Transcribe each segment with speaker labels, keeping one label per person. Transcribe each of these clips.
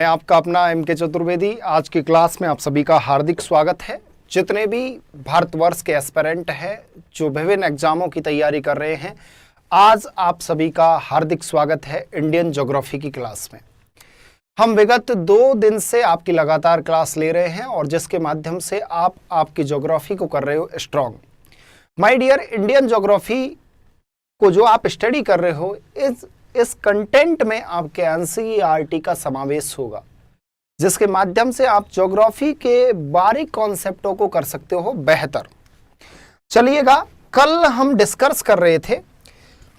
Speaker 1: मैं आपका अपना M.K. चतुर्वेदी। आज की क्लास में आप सभी का हार्दिक स्वागत है। जितने भी भारतवर्ष के एस्पिरेंट हैं जो विभिन्न एग्जामों की तैयारी कर रहे हैं, आज आप सभी का हार्दिक स्वागत है इंडियन ज्योग्राफी की क्लास में। हम विगत 2 दिन से आपकी लगातार क्लास ले रहे हैं और जिसके माध्यम से आप आपकी ज्योग्राफी को कर रहे हो strong. My dear, Indian geography को जो आप स्टडी कर रहे हो इस कंटेंट में आपके एनसीईआरटी का समावेश होगा, जिसके माध्यम से आप ज्योग्राफी के बारीक कॉन्सेप्टों को कर सकते हो बेहतर। चलिएगा, कल हम डिस्कस कर रहे थे,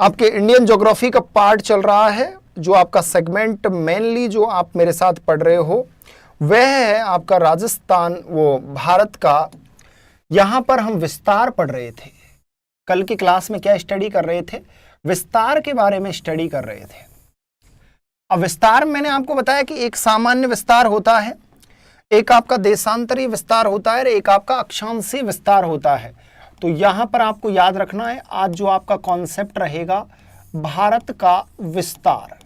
Speaker 1: आपके इंडियन ज्योग्राफी का पार्ट चल रहा है, जो आपका सेगमेंट मेनली जो आप मेरे साथ पढ़ रहे हो वह है आपका राजस्थान, वो भारत का। यहां पर हम विस्तार पढ़ रहे थे। कल की क्लास में क्या स्टडी कर रहे थे? विस्तार के बारे में स्टडी कर रहे थे। अब विस्तार मैंने आपको बताया कि एक सामान्य विस्तार होता है, एक आपका देशांतरीय विस्तार होता है और एक आपका अक्षांशीय विस्तार होता है। तो यहां पर आपको याद रखना है, आज जो आपका कॉन्सेप्ट रहेगा भारत का विस्तार।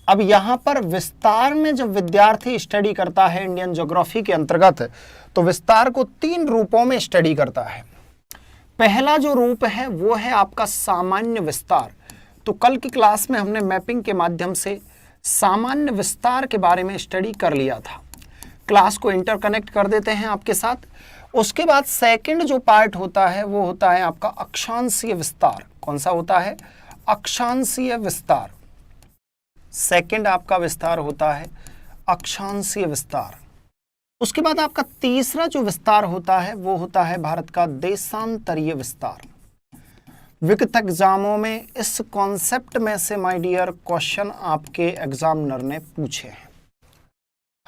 Speaker 1: अब यहां पर विस्तार में जब विद्यार्थी स्टडी करता है इंडियन ज्योग्राफी के अंतर्गत, तो विस्तार को 3 रूपों में स्टडी करता है। पहला जो रूप है वो है आपका सामान्य विस्तार। तो कल की क्लास में हमने मैपिंग के माध्यम से सामान्य विस्तार के बारे में स्टडी कर लिया था। क्लास को इंटरकनेक्ट कर देते हैं आपके साथ। उसके बाद सेकंड जो पार्ट होता है वो होता है आपका अक्षांशीय विस्तार। कौन सा होता है? अक्षांशीय विस्तार। सेकंड आपका विस्तार होता है अक्षांशीय विस्तार। उसके बाद आपका तीसरा जो विस्तार होता है वो होता है भारत का देशांतरीय विस्तार। विगत एग्जामों में इस कॉन्सेप्ट में से माय डियर क्वेश्चन आपके एग्जामिनर ने पूछे हैं।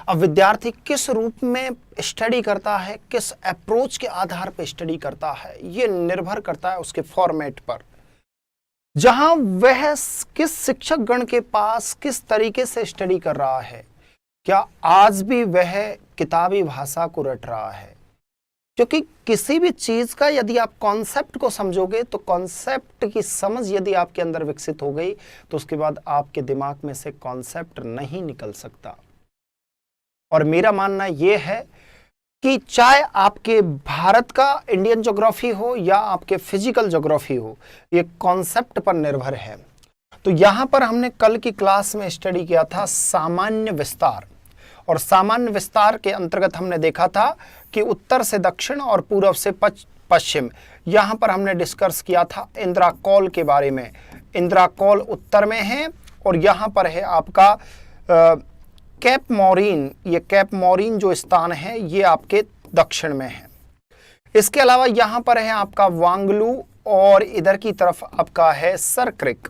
Speaker 1: अब विद्यार्थी किस रूप में स्टडी करता है, किस अप्रोच के आधार पर स्टडी करता है, ये निर्भर करता है उसके फॉर्मेट पर। जहां वह किस शिक्षक गण के पास किस तरीके से स्टडी कर रहा है, क्या आज भी वह किताबी भाषा को रट रहा है? क्योंकि किसी भी चीज का यदि आप कॉन्सेप्ट को समझोगे, तो कॉन्सेप्ट की समझ यदि आपके अंदर विकसित हो गई, तो उसके बाद आपके दिमाग में से कॉन्सेप्ट नहीं निकल सकता। और मेरा मानना यह है कि चाहे आपके भारत का इंडियन ज्योग्राफी हो या आपके फिजिकल ज्योग्राफी हो, ये कॉन्सेप्ट पर निर्भर है। तो यहां पर हमने कल की क्लास में स्टडी किया था सामान्य विस्तार, और सामान्य विस्तार के अंतर्गत हमने देखा था कि उत्तर से दक्षिण और पूर्व से पश्चिम, यहां पर हमने डिस्कस किया था इंद्राकोल के बारे में। इंद्राकोल उत्तर में है और यहां पर है आपका कैप मॉरीन। ये कैप मॉरीन जो स्थान है ये आपके दक्षिण में है। इसके अलावा यहां पर है आपका वांगलू और इधर की तरफ आपका है सरक्रिक।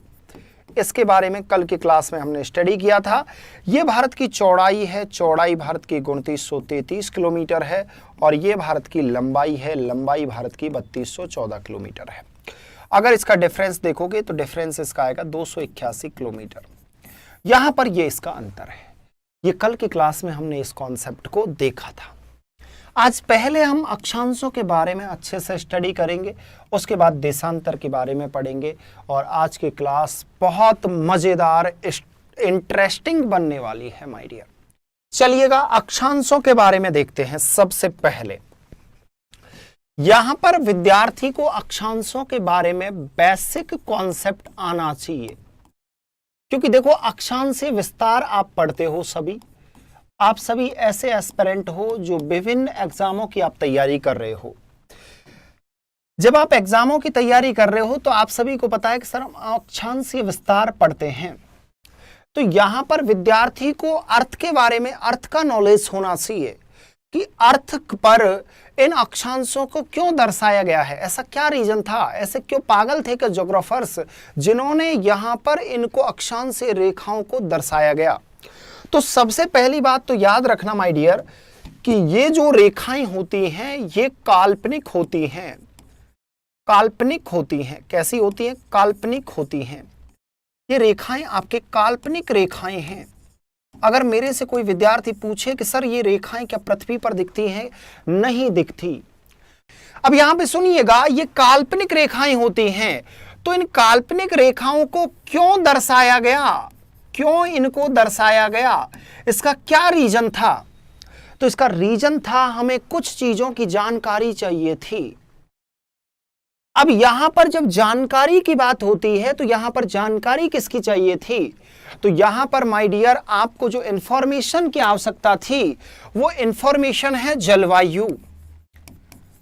Speaker 1: इसके बारे में कल की क्लास में हमने स्टडी किया था। ये भारत की चौड़ाई है, चौड़ाई भारत की 2933 किलोमीटर है, और ये भारत की लंबाई है, लंबाई भारत की 3214 किलोमीटर है। अगर इसका डिफरेंस देखोगे तो डिफरेंस इसका आएगा 281 किलोमीटर। यहां पर ये इसका अंतर है। ये कल की क्लास में हमने इस कॉन्सेप्ट को देखा था। आज पहले हम अक्षांशों के बारे में अच्छे से स्टडी करेंगे, उसके बाद देशांतर के बारे में पढ़ेंगे, और आज की क्लास बहुत मजेदार इंटरेस्टिंग बनने वाली है माय डियर। चलिएगा, अक्षांशों के बारे में देखते हैं। सबसे पहले यहां पर विद्यार्थी को अक्षांशों के बारे में बेसिक कॉन्सेप्ट आना चाहिए, क्योंकि देखो अक्षांशीय विस्तार आप पढ़ते हो सभी, आप सभी ऐसे एस्पिरेंट हो जो विभिन्न एग्जामों की आप तैयारी कर रहे हो। जब आप एग्जामों की तैयारी कर रहे हो तो आप सभी को पता है कि सर हम अक्षांशीय विस्तार पढ़ते हैं। तो यहां पर विद्यार्थी को अर्थ के बारे में, अर्थ का नॉलेज होना चाहिए कि अर्थ पर इन अक्षांशों को क्यों दर्शाया गया है, ऐसा क्या रीजन था, ऐसे क्यों पागल थे कि ज्योग्राफर्स जिन्होंने यहां पर इनको अक्षांशीय रेखाओं को दर्शाया गया। तो सबसे पहली बात तो याद रखना माय डियर कि ये जो रेखाएं होती हैं ये काल्पनिक होती हैं। काल्पनिक होती हैं। कैसी होती हैं? काल्पनिक होती हैं। ये रेखाएं आपके काल्पनिक रेखाएं हैं। अगर मेरे से कोई विद्यार्थी पूछे कि सर ये रेखाएं क्या पृथ्वी पर दिखती हैं? नहीं दिखती। अब यहां पे सुनिएगा, ये काल्पनिक रेखाएं होती हैं, तो इन काल्पनिक रेखाओं को क्यों दर्शाया गया, क्यों इनको दर्शाया गया, इसका क्या रीजन था? तो इसका रीजन था हमें कुछ चीजों की जानकारी चाहिए थी। अब यहां पर जब जानकारी की बात होती है तो यहां पर जानकारी किसकी चाहिए थी? तो यहां पर माय डियर आपको जो इंफॉर्मेशन की आवश्यकता थी वो इंफॉर्मेशन है जलवायु।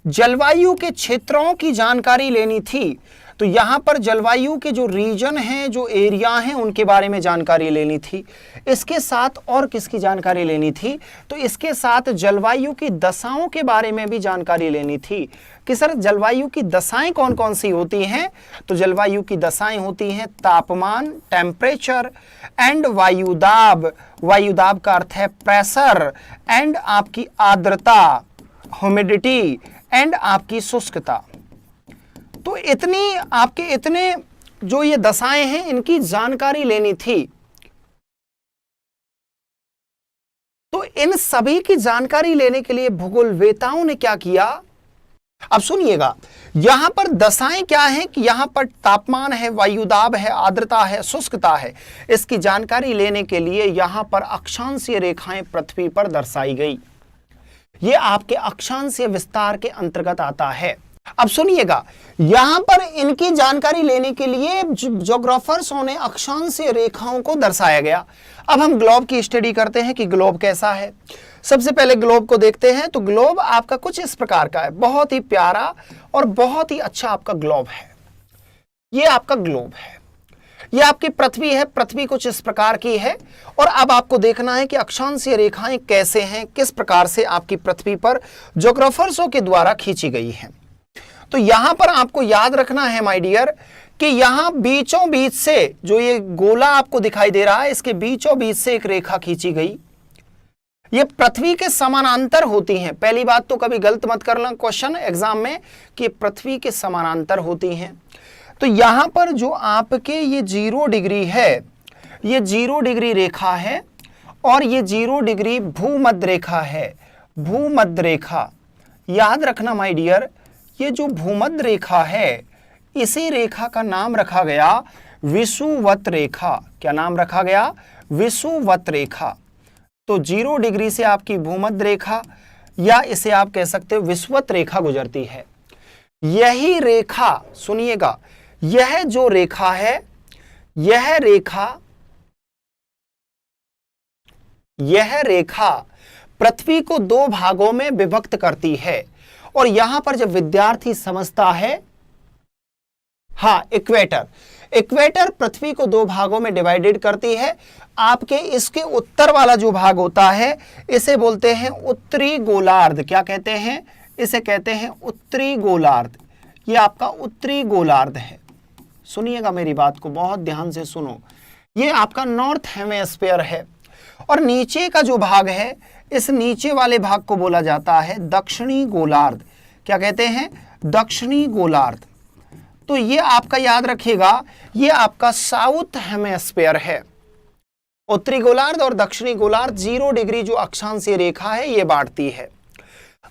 Speaker 1: जलवायु के क्षेत्रों की जानकारी लेनी थी। तो यहां पर जलवायु के जो रीजन हैं, जो एरिया हैं, उनके बारे में जानकारी लेनी थी। इसके साथ और किसकी जानकारी लेनी थी? तो इसके साथ जलवायु की दशाओं के बारे में भी जानकारी लेनी थी कि सर जलवायु की दशाएं कौन कौन सी होती हैं। तो जलवायु की दशाएं होती हैं तापमान, टेम्परेचर एंड वायुदाब। वायुदाब का अर्थ है प्रेशर, एंड आपकी आर्द्रता, ह्यूमिडिटी, एंड आपकी शुष्कता। तो इतने जो ये दशाएं हैं इनकी जानकारी लेनी थी। तो इन सभी की जानकारी लेने के लिए भूगोलवेताओं ने क्या किया? अब सुनिएगा, यहां पर दशाएं क्या है कि यहां पर तापमान है, वायुदाब है, आर्द्रता है, शुष्कता है। इसकी जानकारी लेने के लिए यहां पर अक्षांशीय रेखाएं पृथ्वी पर दर्शाई गई। ये आपके अक्षांशीय विस्तार के अंतर्गत आता है। अब सुनिएगा, यहां पर इनकी जानकारी लेने के लिए ज्योग्राफर्सों ने अक्षांशीय रेखाओं को दर्शाया गया। अब हम ग्लोब की स्टडी करते हैं कि ग्लोब कैसा है। सबसे पहले ग्लोब को देखते हैं। तो ग्लोब आपका कुछ इस प्रकार का है, बहुत ही प्यारा और बहुत ही अच्छा आपका ग्लोब है। ये आपका ग्लोब है, ये आपकी पृथ्वी है। पृथ्वी कुछ इस प्रकार की है। और अब आपको देखना है कि अक्षांशीय रेखाएं कैसे हैं, किस प्रकार से आपकी पृथ्वी पर ज्योग्राफर्सों के द्वारा खींची गई हैं। तो यहां पर आपको याद रखना है माय डियर कि यहां बीचों बीच से जो ये गोला आपको दिखाई दे रहा है, इसके बीचों बीच से एक रेखा खींची गई। ये पृथ्वी के समानांतर होती हैं। पहली बात तो कभी गलत मत करना क्वेश्चन एग्जाम में कि पृथ्वी के समानांतर होती हैं। तो यहां पर जो आपके ये 0 डिग्री है, ये 0 डिग्री रेखा है और ये 0 डिग्री भूमध्य रेखा है। भूमध्य रेखा याद रखना माय डियर, ये जो भूमध्य रेखा है इसी रेखा का नाम रखा गया विषुवत रेखा। क्या नाम रखा गया? विषुवत रेखा। तो 0 डिग्री से आपकी भूमध्य रेखा या इसे आप कह सकते हो विषुवत रेखा गुजरती है। यही रेखा, सुनिएगा, यह जो रेखा है, यह रेखा पृथ्वी को 2 भागों में विभक्त करती है। और यहां पर जब विद्यार्थी समझता है, हाँ, इक्वेटर पृथ्वी को 2 भागों में डिवाइडेड करती है। आपके इसके उत्तर वाला जो भाग होता है इसे बोलते हैं उत्तरी गोलार्ध। क्या कहते हैं? इसे कहते हैं उत्तरी गोलार्ध। ये आपका उत्तरी गोलार्ध है। सुनिएगा मेरी बात को, बहुत ध्यान से सुनो। ये आपका नॉर्थ हेमिस्फीयर है। और नीचे का जो भाग है, इस नीचे वाले भाग को बोला जाता है दक्षिणी गोलार्ध। क्या कहते हैं? दक्षिणी गोलार्ध। तो ये आपका याद रखिएगा, ये आपका साउथ हेमिस्फीयर है। उत्तरी गोलार्ध और दक्षिणी गोलार्ध 0 डिग्री जो अक्षांशीय रेखा है ये बांटती है।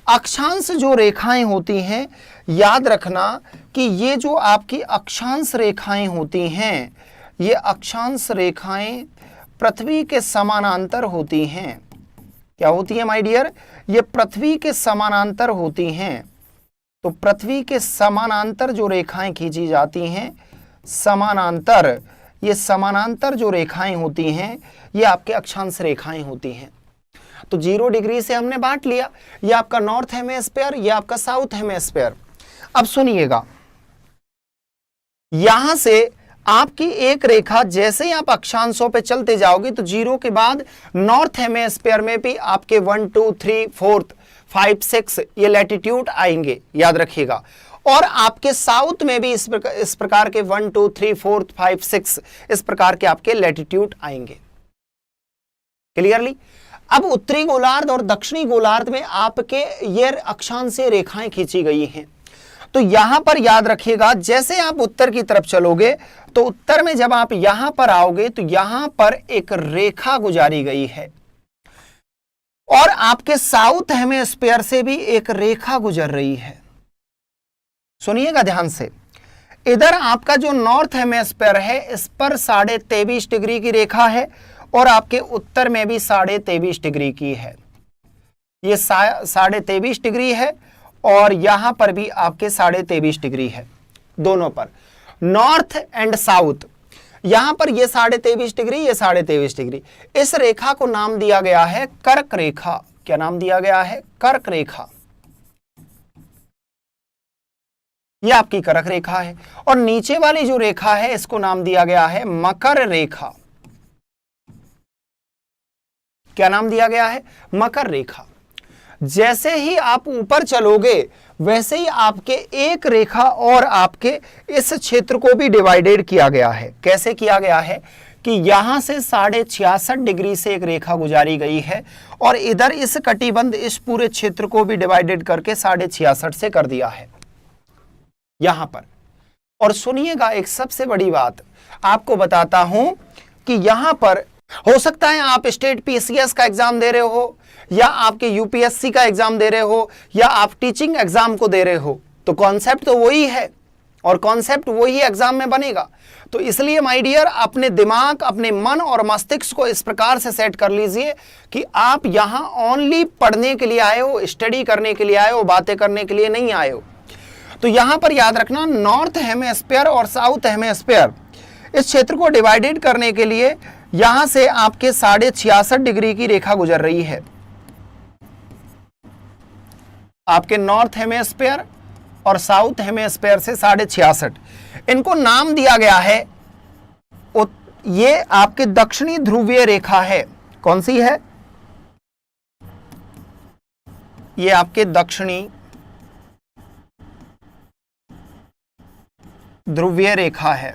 Speaker 1: अक्षांश जो रेखाएं होती हैं, याद रखना कि ये जो आपकी अक्षांश रेखाएं होती हैं, ये अक्षांश रेखाएं पृथ्वी के समानांतर होती हैं। क्या होती है माय डियर? ये पृथ्वी के समानांतर होती हैं। तो पृथ्वी के समानांतर जो रेखाएं खींची जाती हैं, समानांतर, ये समानांतर जो रेखाएं होती हैं ये आपके अक्षांश रेखाएं होती हैं। तो 0 डिग्री से हमने बांट लिया, ये आपका नॉर्थ हेमिस्फीयर, ये आपका साउथ हेमिस्फीयर। अब सुनिएगा, यहां से आपकी एक रेखा जैसे ही आप अक्षांशों पे चलते जाओगे तो 0 के बाद नॉर्थ हेमिस्फीयर में भी आपके 1 2 3 4 5 6 ये लैटिट्यूड आएंगे, याद रखिएगा। और आपके साउथ में भी इस प्रकार के 1 2 3 4 5 6 इस प्रकार के आपके लैटिट्यूड आएंगे। क्लियरली? अब उत्तरी गोलार्ध और दक्षिणी गोलार्ध में आपके ये अक्षांशीय रेखाएं खींची गई हैं। तो यहां पर याद रखिएगा, जैसे आप उत्तर की तरफ चलोगे तो उत्तर में जब आप यहां पर आओगे तो यहां पर एक रेखा गुजारी गई है और आपके साउथ हेमिस्फीयर से भी एक रेखा गुजर रही है। सुनिएगा ध्यान से, इधर आपका जो नॉर्थ हेमेस्फेयर है इस पर 23.5 डिग्री की रेखा है और आपके उत्तर में भी 23.5 डिग्री की है। ये 23.5 डिग्री है और यहां पर भी आपके 23.5 डिग्री है, दोनों पर नॉर्थ एंड साउथ। यहां पर ये 23.5 डिग्री, ये 23.5 डिग्री। इस रेखा को नाम दिया गया है कर्क रेखा। क्या नाम दिया गया है? कर्क रेखा। ये आपकी कर्क रेखा है और नीचे वाली जो रेखा है इसको नाम दिया गया है मकर रेखा। क्या नाम दिया गया है? मकर रेखा। जैसे ही आप ऊपर चलोगे वैसे ही आपके एक रेखा और आपके इस क्षेत्र को भी डिवाइडेड किया गया है। कैसे किया गया है कि यहां से 66.5 डिग्री से एक रेखा गुजारी गई है और इधर इस कटिबंध इस पूरे क्षेत्र को भी डिवाइडेड करके 66.5 से कर दिया है यहां पर। और सुनिएगा, एक सबसे बड़ी बात आपको बताता हूं कि यहां पर हो सकता है आप स्टेट पीसीएस का एग्जाम दे रहे हो या आपके यूपीएससी का एग्जाम दे रहे हो या आप टीचिंग एग्जाम को दे रहे हो, तो कॉन्सेप्ट तो वही है और कॉन्सेप्ट वही एग्जाम में बनेगा। तो इसलिए माय डियर, अपने दिमाग, अपने मन और मस्तिष्क को इस प्रकार से सेट कर लीजिए कि आप यहां ओनली पढ़ने के लिए आए हो, स्टडी करने के लिए आए हो, बातें करने के लिए नहीं आए हो। तो यहां पर याद रखना, नॉर्थ हेमेस्फीयर और साउथ हेमेस्फीयर इस क्षेत्र को डिवाइडेड करने के लिए यहां से आपके 66.5 डिग्री की रेखा गुजर रही है। आपके नॉर्थ हेमेस्फीयर और साउथ हेमेस्फीयर से 66.5, इनको नाम दिया गया है, ये आपके दक्षिणी ध्रुवीय रेखा है। कौन सी है? ये आपके दक्षिणी ध्रुवीय रेखा है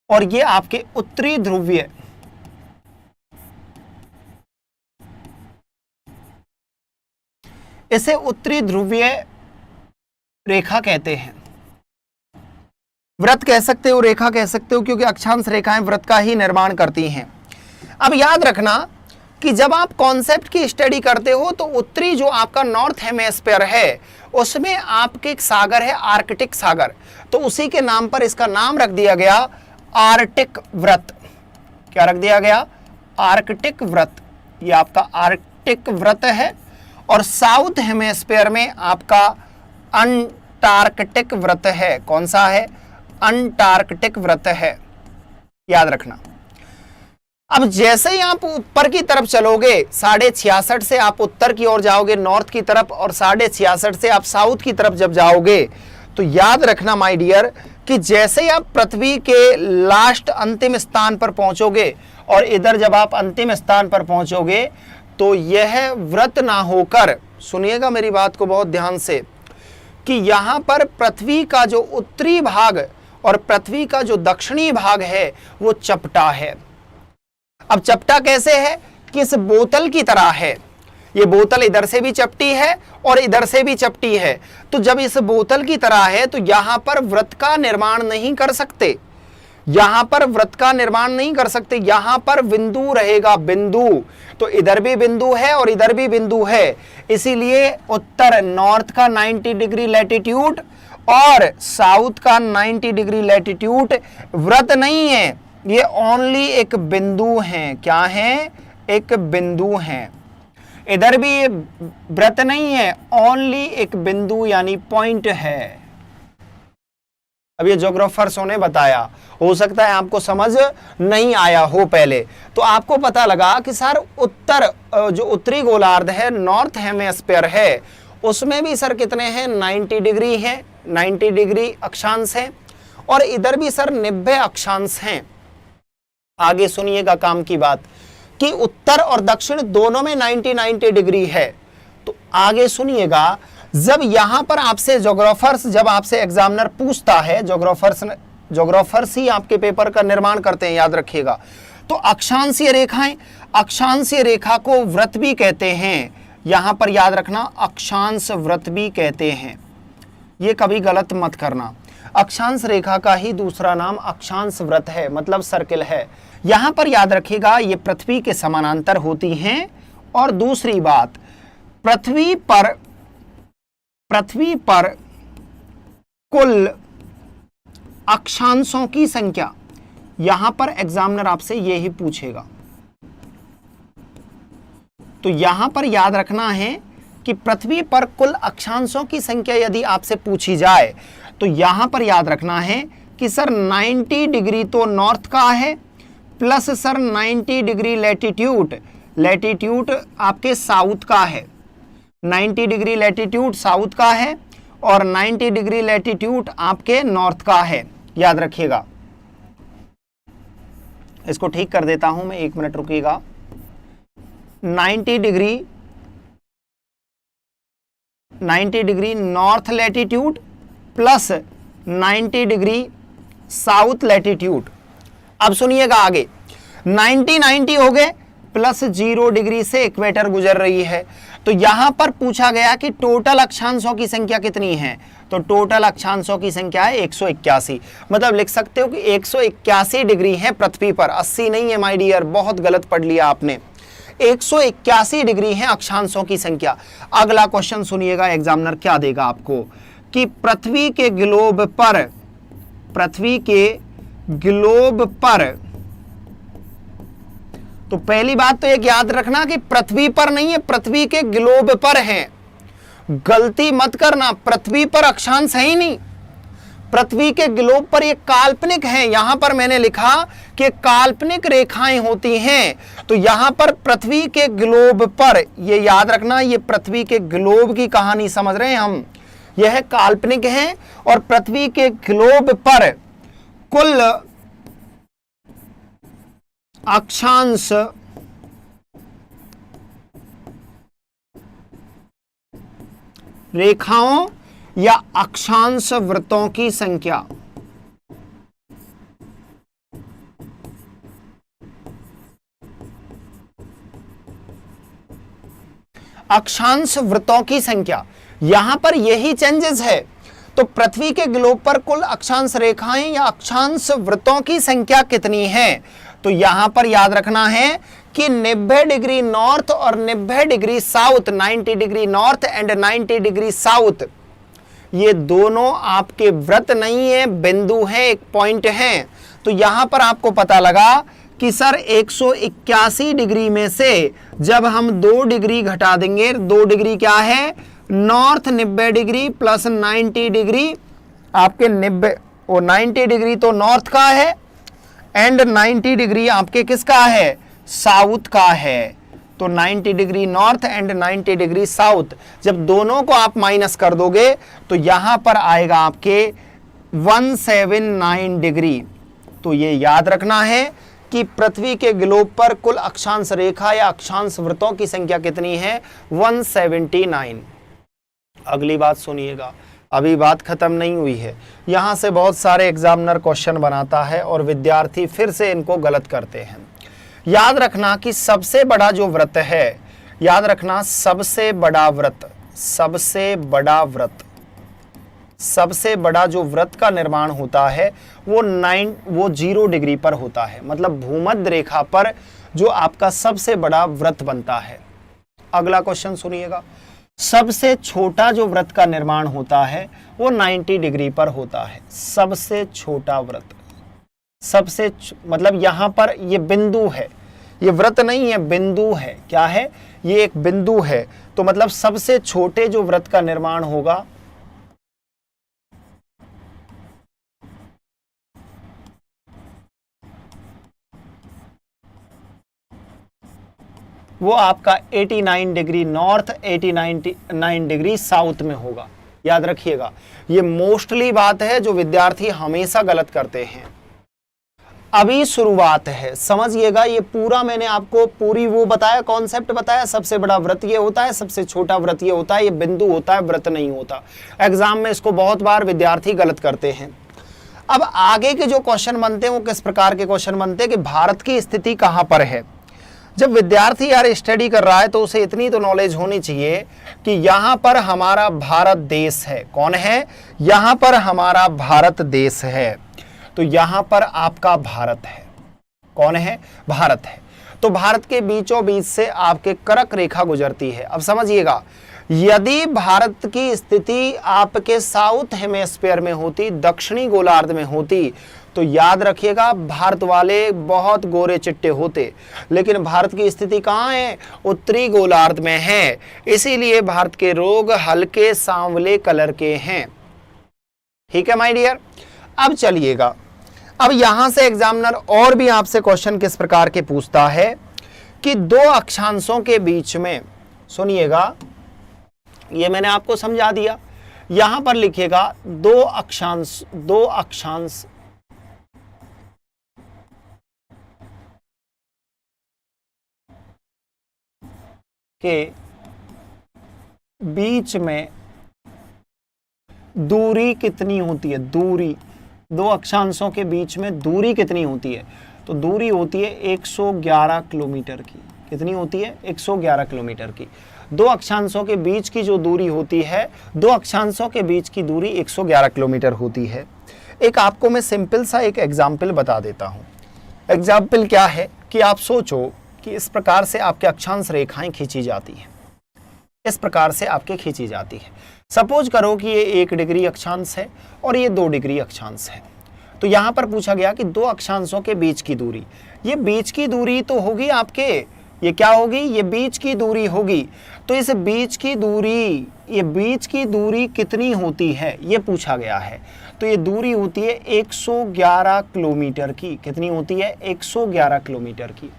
Speaker 1: और ये आपके उत्तरी ध्रुवीय, इसे उत्तरी ध्रुवीय रेखा कहते हैं। व्रत कह सकते हो, रेखा कह सकते हो, क्योंकि अक्षांश रेखाएं व्रत का ही निर्माण करती हैं। अब याद रखना कि जब आप कॉन्सेप्ट की स्टडी करते हो तो उत्तरी जो आपका नॉर्थ हेमेस्फीयर है उसमें आपके एक सागर है, आर्कटिक सागर, तो उसी के नाम पर इसका नाम रख दिया गया आर्कटिक व्रत। क्या रख दिया गया? आर्कटिक व्रत। ये आपका आर्कटिक व्रत है। और साउथ हेमेस्फीयर में आपका अंटार्कटिक व्रत है। कौन सा है? अंटार्कटिक व्रत है, याद रखना। अब जैसे ही आप ऊपर की तरफ चलोगे, 66.5 से आप उत्तर की ओर जाओगे नॉर्थ की तरफ, और 66.5 से आप साउथ की तरफ जब जाओगे तो याद रखना माय डियर कि जैसे ही आप पृथ्वी के लास्ट अंतिम स्थान पर पहुंचोगे और इधर जब आप अंतिम स्थान पर पहुंचोगे तो यह व्रत ना होकर, सुनिएगा मेरी बात को बहुत ध्यान से, कि यहां पर पृथ्वी का जो उत्तरी भाग और पृथ्वी का जो दक्षिणी भाग है वो चपटा है। अब चपटा कैसे है? कि इस बोतल की तरह है। ये बोतल इधर से भी चपटी है और इधर से भी चपटी है। तो जब इस बोतल की तरह है तो यहां पर व्रत का निर्माण नहीं कर सकते, यहां पर व्रत का निर्माण नहीं कर सकते। यहां पर बिंदु रहेगा, बिंदु। तो इधर भी बिंदु है और इधर भी बिंदु है, इसीलिए उत्तर नॉर्थ का 90 डिग्री लैटिट्यूड और साउथ का 90 डिग्री लैटिट्यूड व्रत नहीं है, ये ओनली एक बिंदु है। क्या है? एक बिंदु है। इधर भी व्रत नहीं है, ओनली एक बिंदु यानी पॉइंट है। अब ये ज्योग्राफर्सों ने बताया, हो सकता है आपको समझ नहीं आया हो पहले, तो आपको पता लगा कि सर उत्तर जो उत्तरी गोलार्ध है, नॉर्थ हेमेस्फीयर है, उसमें भी सर कितने हैं? 90 डिग्री है, 90 डिग्री अक्षांश है, और इधर भी सर 90 अक्षांश हैं। आगे सुनिएगा काम की बात कि उत्तर और दक्षिण दोनों में 90 डिग्री है। तो आगे सुनिएगा, जब यहां पर आपसे ज्योग्राफर्स, जब आपसे एग्जामिनर पूछता है, ज्योग्राफर्स ही आपके पेपर का निर्माण करते हैं, याद रखिएगा। तो अक्षांशीय रेखाएं, अक्षांशीय रेखा को व्रत भी कहते हैं। यहां पर याद रखना, अक्षांश व्रत भी कहते हैं, ये कभी गलत मत करना। अक्षांश रेखा का ही दूसरा नाम अक्षांश व्रत है, मतलब सर्किल है। यहां पर याद रखिएगा, ये पृथ्वी के समानांतर होती हैं। और दूसरी बात, पृथ्वी पर कुल अक्षांशों की संख्या, यहां पर एग्जामिनर आपसे यही पूछेगा। तो यहां पर याद रखना है कि पृथ्वी पर कुल अक्षांशों की संख्या यदि आपसे पूछी जाए तो यहां पर याद रखना है कि सर 90 डिग्री तो नॉर्थ का है, plus sir 90 degree latitude, latitude आपके साउथ का है, 90 डिग्री लैटिट्यूड साउथ का है और 90 डिग्री लैटिट्यूड आपके नॉर्थ का है। याद रखिएगा। इसको ठीक कर देता हूं मैं, 1 मिनट रुकिएगा। 90 degree north latitude plus 90 degree south latitude. अब सुनिएगा आगे, 90 हो गए, प्लस 0 डिग्री से इक्वेटर गुजर रही है। तो यहां पर पूछा गया कि टोटल अक्षांशों की संख्या कितनी है, तो टोटल अक्षांशों की संख्या है 181। मतलब लिख सकते हो कि 181 डिग्री है पृथ्वी पर, 80 नहीं है माय डियर, बहुत गलत पढ़ लिया आपने। 181 डिग्री है अक्षांशों की संख्या। अगला क्वेश्चन सुनिएगा, एग्जामिनर क्या देगा आपको कि पृथ्वी के ग्लोब पर, तो पहली बात तो एक याद रखना कि पृथ्वी पर नहीं है, पृथ्वी के ग्लोब पर है। गलती मत करना, पृथ्वी पर अक्षांश है ही नहीं, पृथ्वी के ग्लोब पर ये काल्पनिक है। यहां पर मैंने लिखा कि काल्पनिक रेखाएं होती हैं, तो यहां पर पृथ्वी के ग्लोब पर, ये याद रखना, ये पृथ्वी के ग्लोब की कहानी समझ रहे हैं हम, यह काल्पनिक है और पृथ्वी के ग्लोब पर कुल अक्षांश रेखाओं या अक्षांश वृत्तों की संख्या, अक्षांश वृत्तों की संख्या, यहां पर यही चेंजेस है। तो पृथ्वी के ग्लोब पर कुल अक्षांश रेखाएं या अक्षांश वृत्तों की संख्या कितनी है, तो यहां पर याद रखना है कि 90 डिग्री नॉर्थ और 90 degree south, 90 degree north and 90 degree south, ये दोनों आपके वृत्त नहीं है, बिंदु है, एक पॉइंट है। तो यहां पर आपको पता लगा कि सर 181 डिग्री में से जब हम 2 डिग्री घटा देंगे, 2 डिग्री क्या है, नॉर्थ 90 डिग्री प्लस 90 डिग्री आपके 90 डिग्री तो नॉर्थ का है एंड 90 डिग्री आपके किसका है, साउथ का है। तो 90 degree north and 90 degree south, जब दोनों को आप माइनस कर दोगे तो यहां पर आएगा आपके 179 डिग्री। तो ये याद रखना है कि पृथ्वी के ग्लोब पर कुल अक्षांश रेखा या अक्षांश वृत्तों की संख्या कितनी है, 179। अगली बात सुनिएगा, अभी बात खत्म नहीं हुई है। यहां से बहुत सारे एग्जामिनर क्वेश्चन बनाता है और विद्यार्थी फिर से इनको गलत करते हैं। याद रखना कि सबसे बड़ा जो व्रत है, याद रखना सबसे बड़ा जो व्रत का निर्माण होता है वो 0 डिग्री पर होता है। मतलब भूमध्य रेखा पर जो आपका सबसे बड़ा व्रत बनता है। अगला क्वेश्चन सुनिएगा, सबसे छोटा जो व्रत का निर्माण होता है वो 90 डिग्री पर होता है। सबसे छोटा व्रत, मतलब यहां पर ये बिंदु है, ये व्रत नहीं है, बिंदु है। क्या है, ये एक बिंदु है। तो मतलब सबसे छोटे जो व्रत का निर्माण होगा वो आपका 89 डिग्री नॉर्थ, 89 डिग्री साउथ में होगा। याद रखिएगा, ये मोस्टली बात है जो विद्यार्थी हमेशा गलत करते हैं। अभी शुरुआत है, समझिएगा। ये पूरा मैंने आपको पूरी वो बताया, कॉन्सेप्ट बताया। सबसे बड़ा व्रत ये होता है, सबसे छोटा व्रत ये होता है, ये बिंदु होता है, व्रत नहीं होता। एग्जाम में इसको बहुत बार विद्यार्थी गलत करते हैं। अब आगे के जो क्वेश्चन बनते हैं वो किस प्रकार के क्वेश्चन बनते हैं कि भारत की स्थिति कहां पर है। जब विद्यार्थी यार स्टडी कर रहा है तो उसे इतनी तो नॉलेज होनी चाहिए कि यहां पर हमारा भारत देश है। कौन है, यहां पर हमारा भारत देश है। तो यहां पर आपका भारत है। कौन है, भारत है। तो भारत के बीचों बीच से आपके कर्क रेखा गुजरती है। अब समझिएगा, यदि भारत की स्थिति आपके साउथ हेमिस्फीयर में होती, दक्षिणी गोलार्ध में होती, तो याद रखिएगा भारत वाले बहुत गोरे चिट्टे होते, लेकिन भारत की स्थिति कहाँ है? उत्तरी गोलार्ध में है, इसीलिए भारत के लोग हल्के सांवले कलर के हैं। ठीक है माय डियर। अब चलिएगा, अब यहां से एग्जामिनर और भी आपसे क्वेश्चन किस प्रकार के पूछता है कि दो अक्षांशों के बीच में, सुनिएगा, ये मैंने आपको समझा दिया, यहां पर लिखिएगा दो अक्षांश के बीच में दूरी कितनी होती है? दूरी, दो अक्षांशों के बीच में दूरी कितनी होती है? तो दूरी होती है 111 किलोमीटर की। कितनी होती है? 111 किलोमीटर की। दो अक्षांशों के बीच की जो दूरी होती है, दो अक्षांशों के बीच की दूरी 111 किलोमीटर होती है। एक आपको मैं सिंपल सा एक एग्जाम्पल बता देता हूँ। एग्जाम्पल क्या है कि आप सोचो कि इस प्रकार से आपके अक्षांश रेखाएं खींची जाती हैं, इस प्रकार से आपके खींची जाती है। सपोज करो कि ये 1 डिग्री अक्षांश है और ये 2 डिग्री अक्षांश है। तो यहां पर पूछा गया कि दो अक्षांशों के बीच की दूरी, ये बीच की दूरी तो होगी आपके, ये क्या होगी? ये बीच की दूरी होगी। तो इस बीच की दूरी, ये बीच की दूरी कितनी होती है ये पूछा गया है। तो ये दूरी होती है 111 किलोमीटर की। कितनी होती है? 111 किलोमीटर की।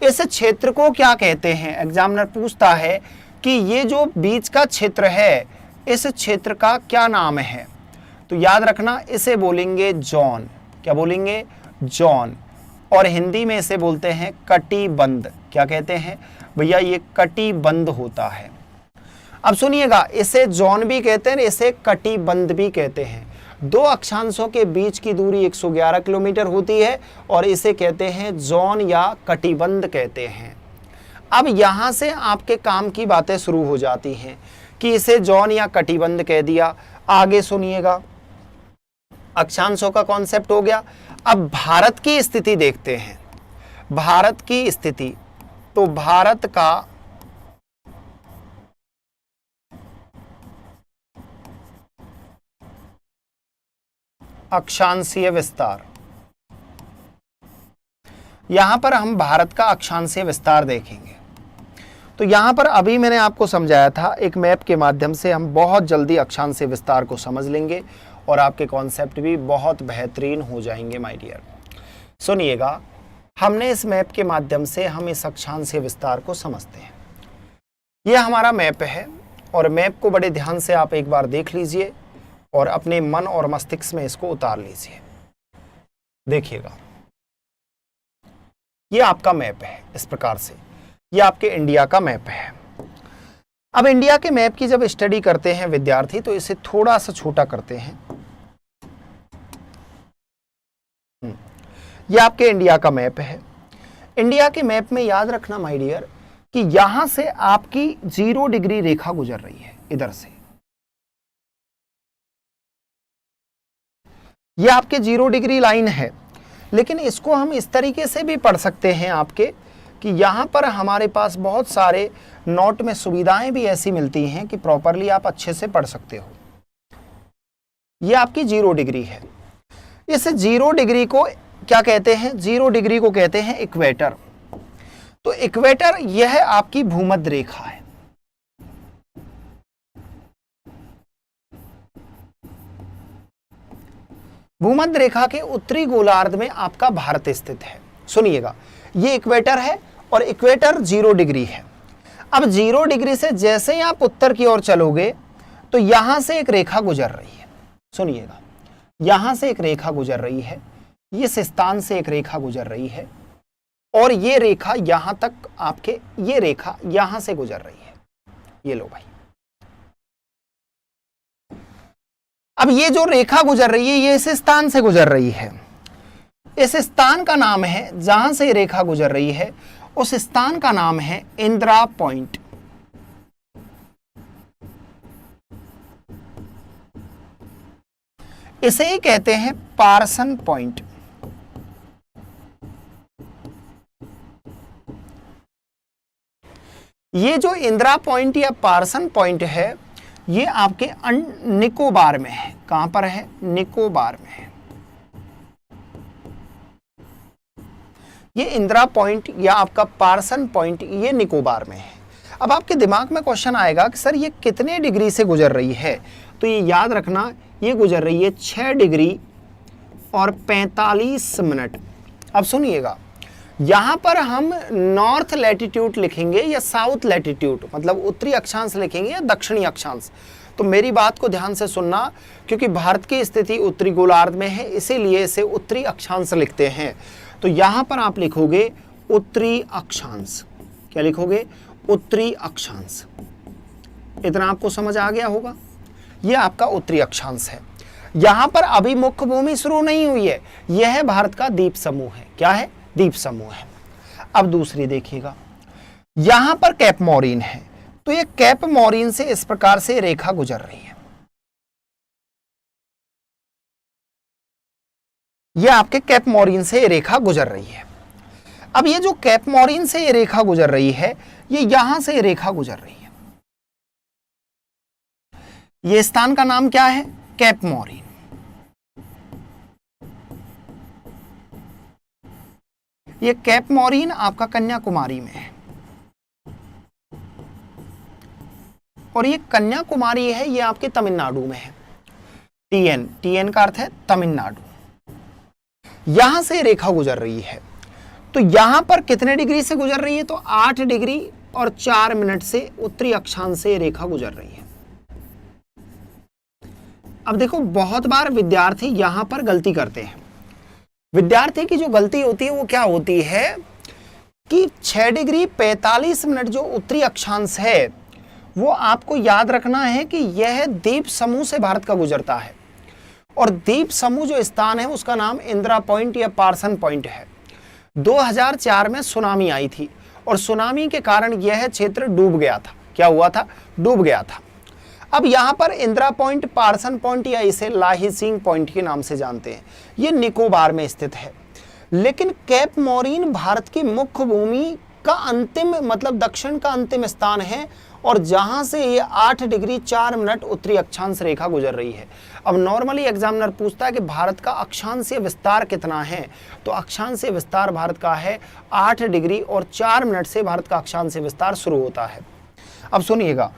Speaker 1: इस क्षेत्र को क्या कहते हैं? एग्जामिनर पूछता है कि ये जो बीच का क्षेत्र है, इस क्षेत्र का क्या नाम है? तो याद रखना, इसे बोलेंगे जोन। क्या बोलेंगे? जोन। और हिंदी में इसे बोलते हैं कटिबंध। क्या कहते हैं भैया? ये कटिबंध होता है। अब सुनिएगा, इसे जोन भी कहते हैं, इसे कटिबंध भी कहते हैं। दो अक्षांशों के बीच की दूरी 111 किलोमीटर होती है और इसे कहते हैं जोन या कटिबंध कहते हैं। अब यहां से आपके काम की बातें शुरू हो जाती हैं कि इसे जोन या कटिबंध कह दिया। आगे सुनिएगा, अक्षांशों का कॉन्सेप्ट हो गया। अब भारत की स्थिति देखते हैं। भारत की स्थिति, तो भारत का अक्षांशीय विस्तार, यहां पर हम भारत का अक्षांशीय विस्तार देखेंगे। तो यहां पर अभी मैंने आपको समझाया था, एक मैप के माध्यम से हम बहुत जल्दी अक्षांशीय विस्तार को समझ लेंगे और आपके कॉन्सेप्ट भी बहुत बेहतरीन हो जाएंगे माय डियर। सुनिएगा, हमने इस मैप के माध्यम से हम इस अक्षांशीय विस्तार को समझते हैं। यह हमारा मैप है और मैप को बड़े ध्यान से आप एक बार देख लीजिए और अपने मन और मस्तिष्क में इसको उतार लीजिए। देखिएगा, ये आपका मैप है। इस प्रकार से ये आपके इंडिया का मैप है। अब इंडिया के मैप की जब स्टडी करते हैं विद्यार्थी, तो इसे थोड़ा सा छोटा करते हैं। ये आपके इंडिया का मैप है। इंडिया के मैप में याद रखना माय डियर कि यहां से आपकी 0 डिग्री रेखा गुजर रही है। इधर से ये आपके 0 डिग्री लाइन है, लेकिन इसको हम इस तरीके से भी पढ़ सकते हैं आपके कि यहां पर हमारे पास बहुत सारे नोट में सुविधाएं भी ऐसी मिलती हैं कि प्रॉपरली आप अच्छे से पढ़ सकते हो। ये आपकी 0 डिग्री है। इस 0 डिग्री को क्या कहते हैं? 0 डिग्री को कहते हैं इक्वेटर। तो इक्वेटर यह आपकी भूमध्य रेखा है। भूमध्य रेखा के उत्तरी गोलार्ध में आपका भारत स्थित है। सुनिएगा, ये इक्वेटर है और इक्वेटर 0 डिग्री है। अब 0 डिग्री से जैसे ही आप उत्तर की ओर चलोगे तो यहां से एक रेखा गुजर रही है। सुनिएगा, यहां से एक रेखा गुजर रही है, इस स्थान से एक रेखा गुजर रही है और ये रेखा यहां तक आपके, ये रेखा यहां से गुजर रही है। ये लो भाई, अब ये जो रेखा गुजर रही है ये इस स्थान से गुजर रही है। इस स्थान का नाम है, जहां से रेखा गुजर रही है उस स्थान का नाम है इंदिरा पॉइंट। इसे ही कहते हैं पार्सन पॉइंट। ये जो इंदिरा पॉइंट या पार्सन पॉइंट है ये आपके निकोबार में है। कहां पर है? निकोबार में है। ये इंदिरा पॉइंट या आपका पार्सन पॉइंट ये निकोबार में है। अब आपके दिमाग में क्वेश्चन आएगा कि सर ये कितने डिग्री से गुजर रही है? तो ये याद रखना, ये गुजर रही है 6 डिग्री और 45 मिनट। अब सुनिएगा, यहां पर हम नॉर्थ लैटिट्यूड लिखेंगे या साउथ लैटिट्यूड, मतलब उत्तरी अक्षांश लिखेंगे या दक्षिणी अक्षांश। तो मेरी बात को ध्यान से सुनना, क्योंकि भारत की स्थिति उत्तरी गोलार्ध में है, इसीलिए इसे उत्तरी अक्षांश लिखते हैं। तो यहां पर आप लिखोगे उत्तरी अक्षांश। क्या लिखोगे? उत्तरी अक्षांश। इतना आपको समझ आ गया होगा। यह आपका उत्तरी अक्षांश है। यहां पर अभी मुख्य भूमि शुरू नहीं हुई है, यह भारत का द्वीप समूह है। क्या है? द्वीप समूह है। अब दूसरी देखिएगा, यहां पर कैप मॉरीन है, तो ये कैप मॉरीन से इस प्रकार से रेखा गुजर रही है। यह आपके कैप मॉरीन से रेखा गुजर रही है। अब ये जो कैप मॉरीन से ये रेखा गुजर रही है, ये यहां से रेखा गुजर रही है। ये स्थान का नाम क्या है? Cap Maureen. ये कैप मॉरीन आपका कन्याकुमारी में है, और ये कन्याकुमारी है, ये आपके तमिलनाडु में है। टीएन का अर्थ है तमिलनाडु। यहां से रेखा गुजर रही है। तो यहां पर कितने डिग्री से गुजर रही है? तो 8 डिग्री और 4 मिनट से उत्तरी अक्षांश से रेखा गुजर रही है। अब देखो, बहुत बार विद्यार्थी यहां पर गलती करते हैं। विद्यार्थी की जो गलती होती है वो क्या होती है कि 6 डिग्री 45 मिनट जो उत्तरी अक्षांश है वो आपको याद रखना है कि यह द्वीप समूह से भारत का गुजरता है, और द्वीप समूह जो स्थान है उसका नाम इंदिरा पॉइंट या पार्सन पॉइंट है। 2004 में सुनामी आई थी, और सुनामी के कारण यह क्षेत्र डूब गया था। क्या हुआ था? डूब गया था। अब यहां पर इंदिरा पॉइंट, पार्सन पॉइंट या इसे लाही सिंह पॉइंट के नाम से जानते हैं, ये निकोबार में स्थित है। लेकिन कैप मॉरीन भारत की मुख्य भूमि का अंतिम, मतलब दक्षिण का अंतिम स्थान है, और जहां से ये 8 डिग्री 4 मिनट उत्तरी अक्षांश रेखा गुजर रही है। अब नॉर्मली एग्जामिनर पूछता है कि भारत का अक्षांशीय विस्तार कितना है, तो अक्षांशीय विस्तार भारत का है 8 डिग्री और 4 मिनट से भारत का अक्षांशीय विस्तार शुरू होता है। अब सुनिएगा,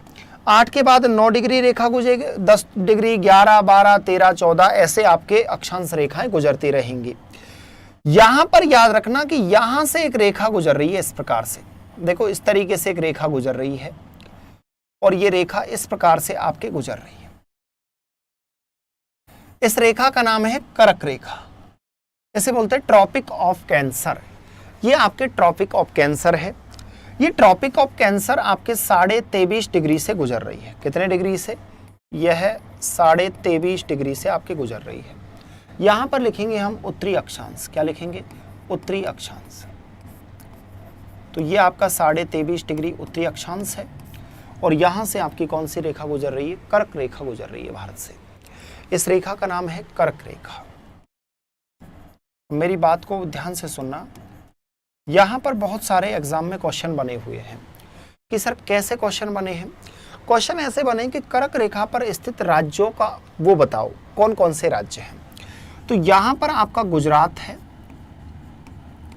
Speaker 1: 8 के बाद 9 डिग्री रेखा गुजरेगी, 10 डिग्री, 11, 12, 13, 14 ऐसे आपके अक्षांश रेखाएं गुजरती रहेंगी। यहां पर याद रखना कि यहां से एक रेखा गुजर रही है इस प्रकार से। देखो, इस तरीके से एक रेखा गुजर रही है, और ये रेखा इस प्रकार से आपके गुजर रही है। इस रेखा का नाम है कर्क रेखा। इसे बोलते हैं ट्रॉपिक ऑफ कैंसर। ये आपके ट्रॉपिक ऑफ कैंसर है। ये ट्रॉपिक ऑफ कैंसर आपके 23.5 डिग्री से गुजर रही है। कितने डिग्री से? यह 23.5 डिग्री से आपके गुजर रही है। यहां पर लिखेंगे हम उत्तरी अक्षांश। क्या लिखेंगे? उत्तरी अक्षांश। तो ये आपका 23.5 डिग्री उत्तरी अक्षांश है, और यहां से आपकी कौन सी रेखा गुजर रही है? कर्क रेखा गुजर रही है भारत से। इस रेखा का नाम है कर्क रेखा। मेरी बात को ध्यान से सुनना, यहां पर बहुत सारे एग्जाम में क्वेश्चन बने हुए हैं कि सर कैसे क्वेश्चन बने हैं। क्वेश्चन ऐसे बने कि कर्क रेखा पर स्थित राज्यों का वो बताओ, कौन कौन से राज्य हैं। तो यहां पर आपका गुजरात है,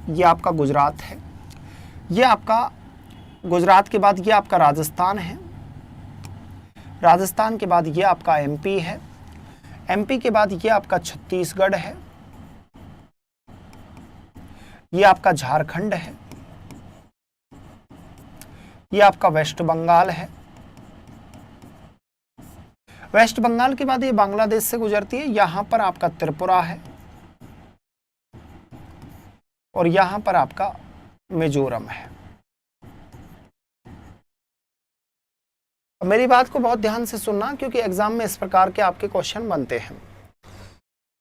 Speaker 1: ये आपका गुजरात है, ये आपका गुजरात के बाद ये आपका राजस्थान है, राजस्थान के बाद ये आपका एमपी है, एमपी के बाद ये आपका छत्तीसगढ़ है, ये आपका झारखंड है, ये आपका वेस्ट बंगाल है। वेस्ट बंगाल के बाद ये बांग्लादेश से गुजरती है, यहां पर आपका त्रिपुरा है, और यहां पर आपका मिजोरम है। मेरी बात को बहुत ध्यान से सुनना, क्योंकि एग्जाम में इस प्रकार के आपके क्वेश्चन बनते हैं।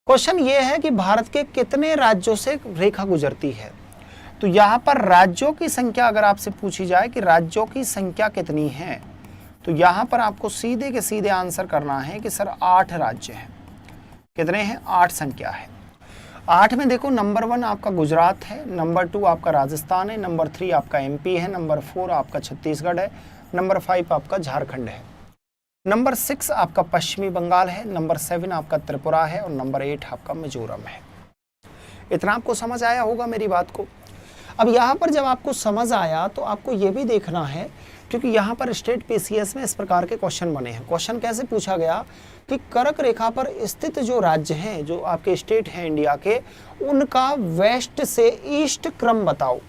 Speaker 1: क्वेश्चन ये है कि भारत के कितने राज्यों से रेखा गुजरती है। तो यहां पर राज्यों की संख्या अगर आपसे पूछी जाए कि राज्यों की संख्या कितनी है, तो यहां पर आपको सीधे के सीधे आंसर करना है कि सर 8 राज्य हैं। कितने हैं? 8 संख्या है। 8 में देखो नंबर 1 आपका गुजरात है, नंबर 2 आपका राजस्थान है, नंबर 3 आपका एमपी है, नंबर 4 आपका छत्तीसगढ़ है, नंबर 5 आपका झारखंड है, नंबर 6 आपका पश्चिमी बंगाल है, नंबर 7 आपका त्रिपुरा है और नंबर 8 आपका मिजोरम है। इतना आपको समझ आया होगा मेरी बात को। अब यहाँ पर जब आपको समझ आया तो आपको ये भी देखना है, क्योंकि यहाँ पर स्टेट पीसीएस में इस प्रकार के क्वेश्चन बने हैं। क्वेश्चन कैसे पूछा गया कि कर्क रेखा पर स्थित जो राज्य हैं, जो आपके स्टेट हैं इंडिया के, उनका वेस्ट से ईस्ट क्रम बताओ।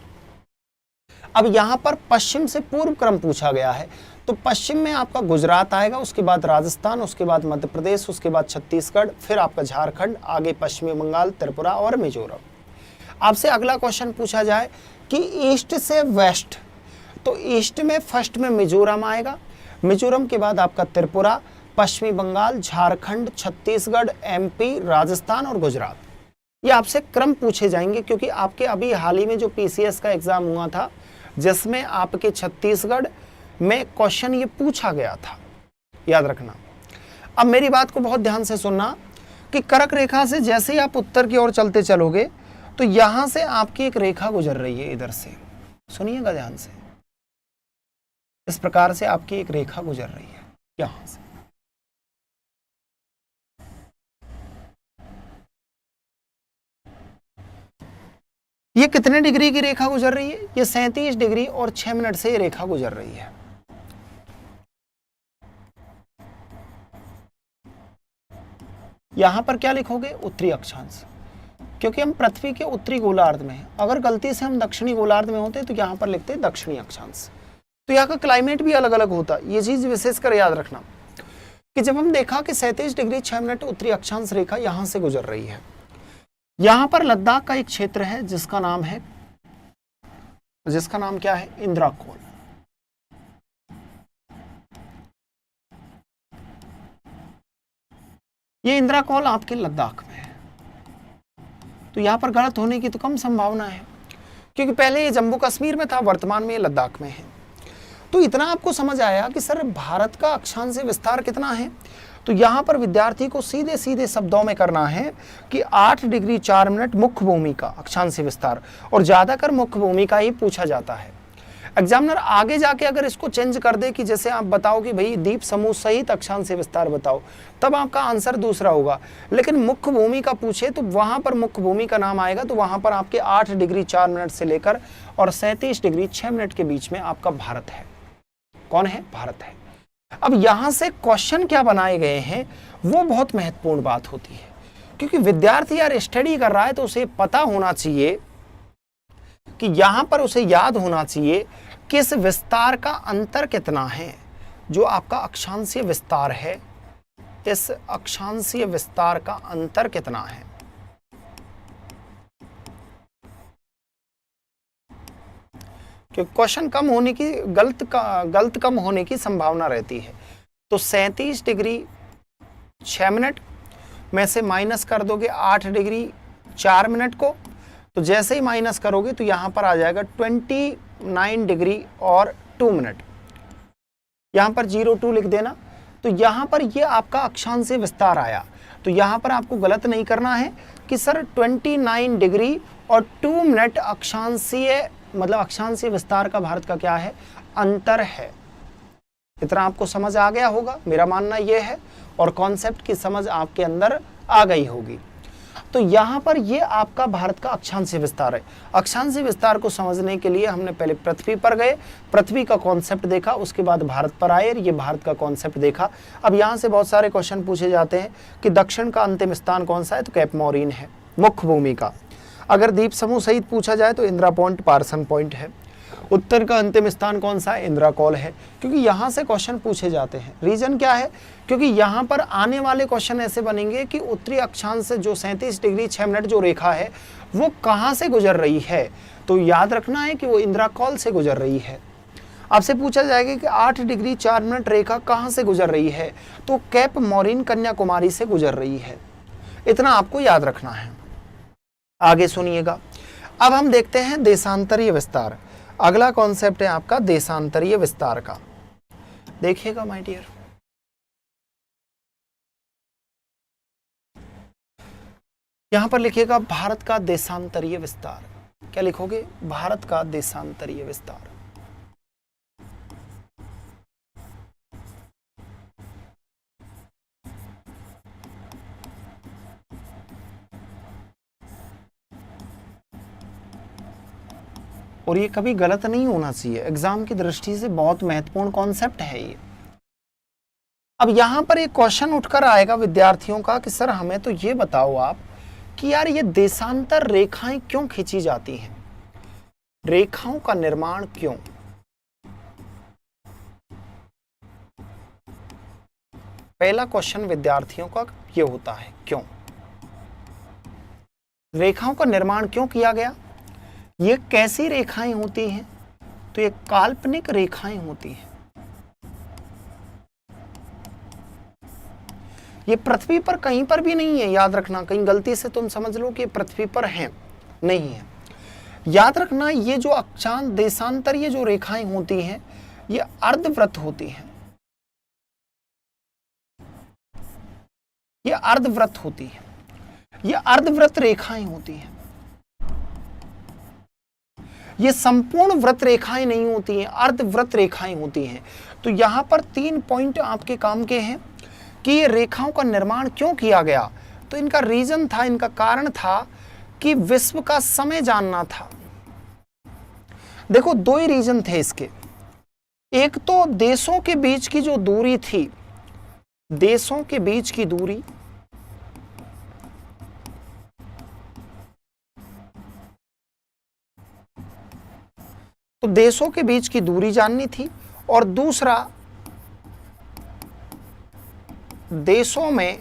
Speaker 1: अब यहाँ पर पश्चिम से पूर्व क्रम पूछा गया है, तो पश्चिम में आपका गुजरात आएगा, उसके बाद राजस्थान, उसके बाद मध्य प्रदेश, उसके बाद छत्तीसगढ़, फिर आपका झारखंड, आगे पश्चिमी बंगाल, त्रिपुरा और मिजोरम। आपसे अगला क्वेश्चन पूछा जाए कि ईस्ट से वेस्ट, तो ईस्ट में फर्स्ट में मिजोरम आएगा, मिजोरम के बाद आपका त्रिपुरा, पश्चिमी बंगाल, झारखंड, छत्तीसगढ़, एमपी, राजस्थान और गुजरात। ये आपसे क्रम पूछे जाएंगे, क्योंकि आपके अभी हाल ही में जो पीसीएस का एग्जाम हुआ था, जिसमें आपके छत्तीसगढ़ में क्वेश्चन ये पूछा गया था, याद रखना। अब मेरी बात को बहुत ध्यान से सुनना कि कर्क रेखा से जैसे ही आप उत्तर की ओर चलते चलोगे तो यहां से आपकी एक रेखा गुजर रही है, इधर से सुनिएगा ध्यान से, इस प्रकार से आपकी एक रेखा गुजर रही है यहां से। ये कितने डिग्री की रेखा गुजर रही है? ये 37 डिग्री और 6 मिनट से ये रेखा गुजर रही है। यहां पर क्या लिखोगे? उत्तरी अक्षांश, क्योंकि हम पृथ्वी के उत्तरी गोलार्ध में हैं। अगर गलती से हम दक्षिणी गोलार्ध में होते तो यहां पर लिखते दक्षिणी अक्षांश। तो यहाँ का क्लाइमेट भी अलग अलग होता, ये चीज विशेषकर याद रखना कि जब हम देखा कि 37 डिग्री 6 मिनट उत्तरी अक्षांश रेखा यहां से गुजर रही है, यहां पर लद्दाख का एक क्षेत्र है जिसका नाम क्या है? इंद्राकोल। ये इंद्राकोल आपके लद्दाख में है, तो यहां पर गलत होने की तो कम संभावना है, क्योंकि पहले ये जम्मू कश्मीर में था, वर्तमान में ये लद्दाख में है। तो इतना आपको समझ आया कि सर भारत का अक्षांशीय विस्तार कितना है। तो यहां पर विद्यार्थी को सीधे सीधे शब्दों में करना है कि 8 डिग्री 4 मिनट मुख्य भूमि का अक्षांशीय विस्तार, और ज्यादातर मुख्य भूमि का ही पूछा जाता है। एग्जामिनर आगे जाके अगर इसको चेंज कर दे कि जैसे आप बताओ कि भाई द्वीप समूह सहित अक्षांशीय विस्तार बताओ, तब आपका आंसर दूसरा होगा। लेकिन मुख्य भूमि का पूछे तो वहां पर मुख्य भूमि का नाम आएगा, तो वहां पर आपके 8 डिग्री 4 मिनट से लेकर और 37 डिग्री 6 मिनट के बीच में आपका भारत है। कौन है? भारत है। अब यहां से क्वेश्चन क्या बनाए गए हैं वो बहुत महत्वपूर्ण बात होती है, क्योंकि विद्यार्थी यार स्टडी कर रहा है तो उसे पता होना चाहिए कि यहां पर उसे याद होना चाहिए कि इस विस्तार का अंतर कितना है। जो आपका अक्षांशीय विस्तार है, इस अक्षांशीय विस्तार का अंतर कितना है। क्योंकि क्वेश्चन कम होने की गलत कम होने की संभावना रहती है। तो 37 डिग्री 6 मिनट में से माइनस कर दोगे 8 डिग्री 4 मिनट को, तो जैसे ही माइनस करोगे तो यहां पर आ जाएगा 29 डिग्री और 2 मिनट। यहां पर 02 लिख देना। तो यहां पर ये आपका अक्षांशीय विस्तार आया। तो यहां पर आपको गलत नहीं करना है कि सर 29 डिग्री और 2 मिनट अक्षांशीय विस्तार का भारत का क्या है? अंतर है। इतना आपको समझ आ गया होगा, मेरा मानना यह है, और कॉन्सेप्ट की समझ आपके अंदर आ गई होगी। तो यहां पर ये आपका भारत का अक्षांशीय विस्तार है। अक्षांशीय विस्तार को समझने के लिए हमने पहले पृथ्वी पर गए, पृथ्वी का कॉन्सेप्ट देखा, उसके बाद भारत पर आए, ये भारत का कॉन्सेप्ट देखा। अब यहां से बहुत सारे क्वेश्चन पूछे जाते हैं कि दक्षिण का अंतिम स्थान कौन सा है, तो कैप मॉरीन है मुख्य भूमि का। अगर द्वीप समूह सहित पूछा जाए तो इंदिरा पॉइंट, पार्सन पॉइंट है। उत्तर का अंतिम स्थान कौन सा है? इंद्राकोल है, क्योंकि यहां से क्वेश्चन पूछे जाते हैं। रीजन क्या है? क्योंकि यहां पर आने वाले क्वेश्चन ऐसे बनेंगे कि उत्तरी अक्षांश से जो 37 डिग्री 6 मिनट जो रेखा है वो कहां से गुजर रही है, तो याद रखना है कि वो इंद्राकोल से गुजर रही है। आपसे पूछा जाएगा कि 8 डिग्री 4 मिनट रेखा कहां से गुजर रही है, तो कैप मॉरीन कन्याकुमारी से गुजर रही है। इतना आपको याद रखना है। आगे सुनिएगा। अब हम देखते हैं देशांतरीय विस्तार। अगला कॉन्सेप्ट है आपका देशांतरीय विस्तार का। देखिएगा माय डियर, यहां पर लिखिएगा भारत का देशांतरीय विस्तार। क्या लिखोगे? भारत का देशांतरीय विस्तार। और ये कभी गलत नहीं होना चाहिए, एग्जाम की दृष्टि से बहुत महत्वपूर्ण कॉन्सेप्ट है ये। अब यहां पर एक क्वेश्चन उठकर आएगा विद्यार्थियों का कि सर हमें तो ये बताओ आप कि यार ये देशांतर रेखाएं क्यों खींची जाती हैं, रेखाओं का निर्माण क्यों? पहला क्वेश्चन विद्यार्थियों का ये होता है, क्यों रेखाओं का निर्माण क्यों किया गया? ये कैसी रेखाएं होती हैं? तो ये काल्पनिक रेखाएं होती हैं। ये पृथ्वी पर कहीं पर भी नहीं है, याद रखना। कहीं गलती से तुम समझ लो कि पृथ्वी पर है, नहीं है। याद रखना ये जो अक्षांश देशांतरीय जो रेखाएं होती हैं ये अर्धवृत्त होती हैं, ये अर्धवृत्त होती है, ये अर्धवृत्त रेखाएं होती हैं। ये संपूर्ण वृत्त रेखाएं नहीं होती हैं, अर्धवृत्त रेखाएं होती हैं। तो यहां पर 3 पॉइंट आपके काम के हैं कि ये रेखाओं का निर्माण क्यों किया गया। तो इनका रीजन था, इनका कारण था कि विश्व का समय जानना था। देखो 2 ही रीजन थे इसके। एक तो देशों के बीच की जो दूरी थी, देशों के बीच की दूरी, तो देशों के बीच की दूरी जाननी थी, और दूसरा देशों में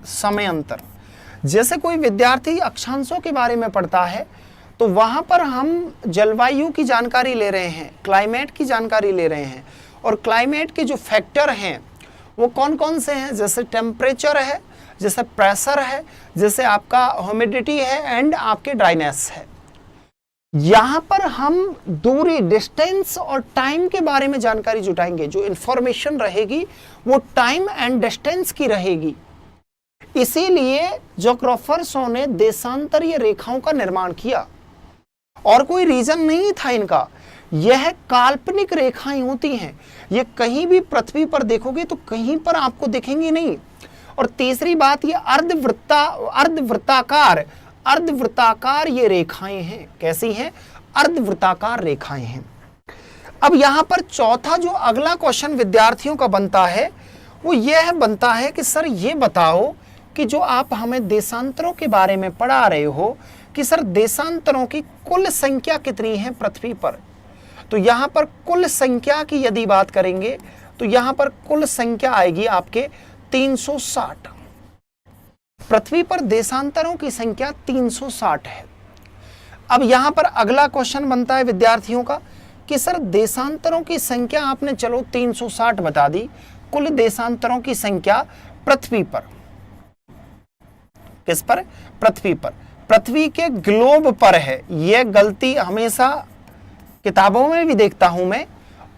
Speaker 1: समय अंतर। जैसे कोई विद्यार्थी अक्षांशों के बारे में पढ़ता है तो वहां पर हम जलवायु की जानकारी ले रहे हैं, क्लाइमेट की जानकारी ले रहे हैं, और क्लाइमेट के जो फैक्टर हैं वो कौन कौन से हैं? जैसे टेम्परेचर है, जैसे प्रेशर है, जैसे आपका ह्यूमिडिटी है, एंड आपके ड्राइनेस है। यहां पर हम दूरी, डिस्टेंस और टाइम के बारे में जानकारी जुटाएंगे। जो इंफॉर्मेशन रहेगी वो टाइम एंड डिस्टेंस की रहेगी। इसीलिए ज्योग्राफर्सों ने देशांतरीय रेखाओं का निर्माण किया, और कोई रीजन नहीं था इनका। यह काल्पनिक रेखाएं होती हैं, ये कहीं भी पृथ्वी पर देखोगे तो कहीं पर आपको दिखेंगी नहीं। और तीसरी बात, ये अर्धवृत्ताकार ये रेखाएं हैं। कैसी हैं? अर्धवृत्ताकार रेखाएं हैं। अब यहां पर चौथा जो अगला क्वेश्चन विद्यार्थियों का बनता है वो यह बनता है कि सर ये बताओ कि जो आप हमें देशांतरों के बारे में पढ़ा रहे हो कि सर देशांतरों की कुल संख्या कितनी है पृथ्वी पर। तो यहां पर कुल संख्या की यदि बात करेंगे तो यहां पर कुल संख्या आएगी आपके 360। पृथ्वी पर देशांतरों की संख्या 360 है। अब यहां पर अगला क्वेश्चन बनता है विद्यार्थियों का कि सर देशांतरों की संख्या आपने चलो 360 बता दी, कुल देशांतरों की संख्या पृथ्वी पर, किस पर? पृथ्वी पर, पृथ्वी के ग्लोब पर है। यह गलती हमेशा किताबों में भी देखता हूं मैं,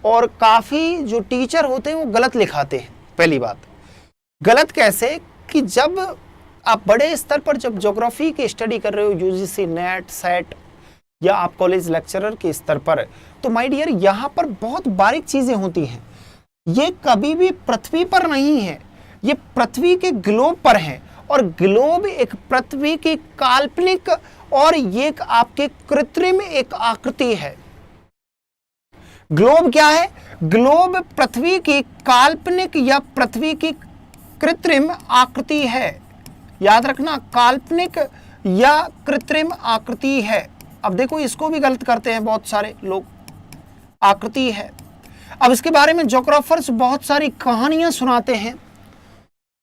Speaker 1: और काफी जो टीचर होते हैं वो गलत लिखाते हैं। पहली बात, गलत कैसे कि जब आप बड़े स्तर पर जब ज्योग्राफी की स्टडी कर रहे हो, यूजीसी नेट सेट या आप कॉलेज लेक्चरर के स्तर पर, तो माय डियर यहाँ पर बहुत बारीक चीजें होती हैं। ये कभी भी पृथ्वी पर नहीं है, ये पृथ्वी के ग्लोब पर है, और ग्लोब एक पृथ्वी की काल्पनिक और ये एक आपके कृत्रिम एक आकृति है। ग्लोब क्या है? ग्लोब पृथ्वी की काल्पनिक या पृथ्वी की कृत्रिम आकृति है। याद रखना, काल्पनिक या कृत्रिम आकृति है। अब देखो इसको भी गलत करते हैं बहुत सारे लोग, आकृति है। अब इसके बारे में ज्योग्राफर्स बहुत सारी कहानियां सुनाते हैं।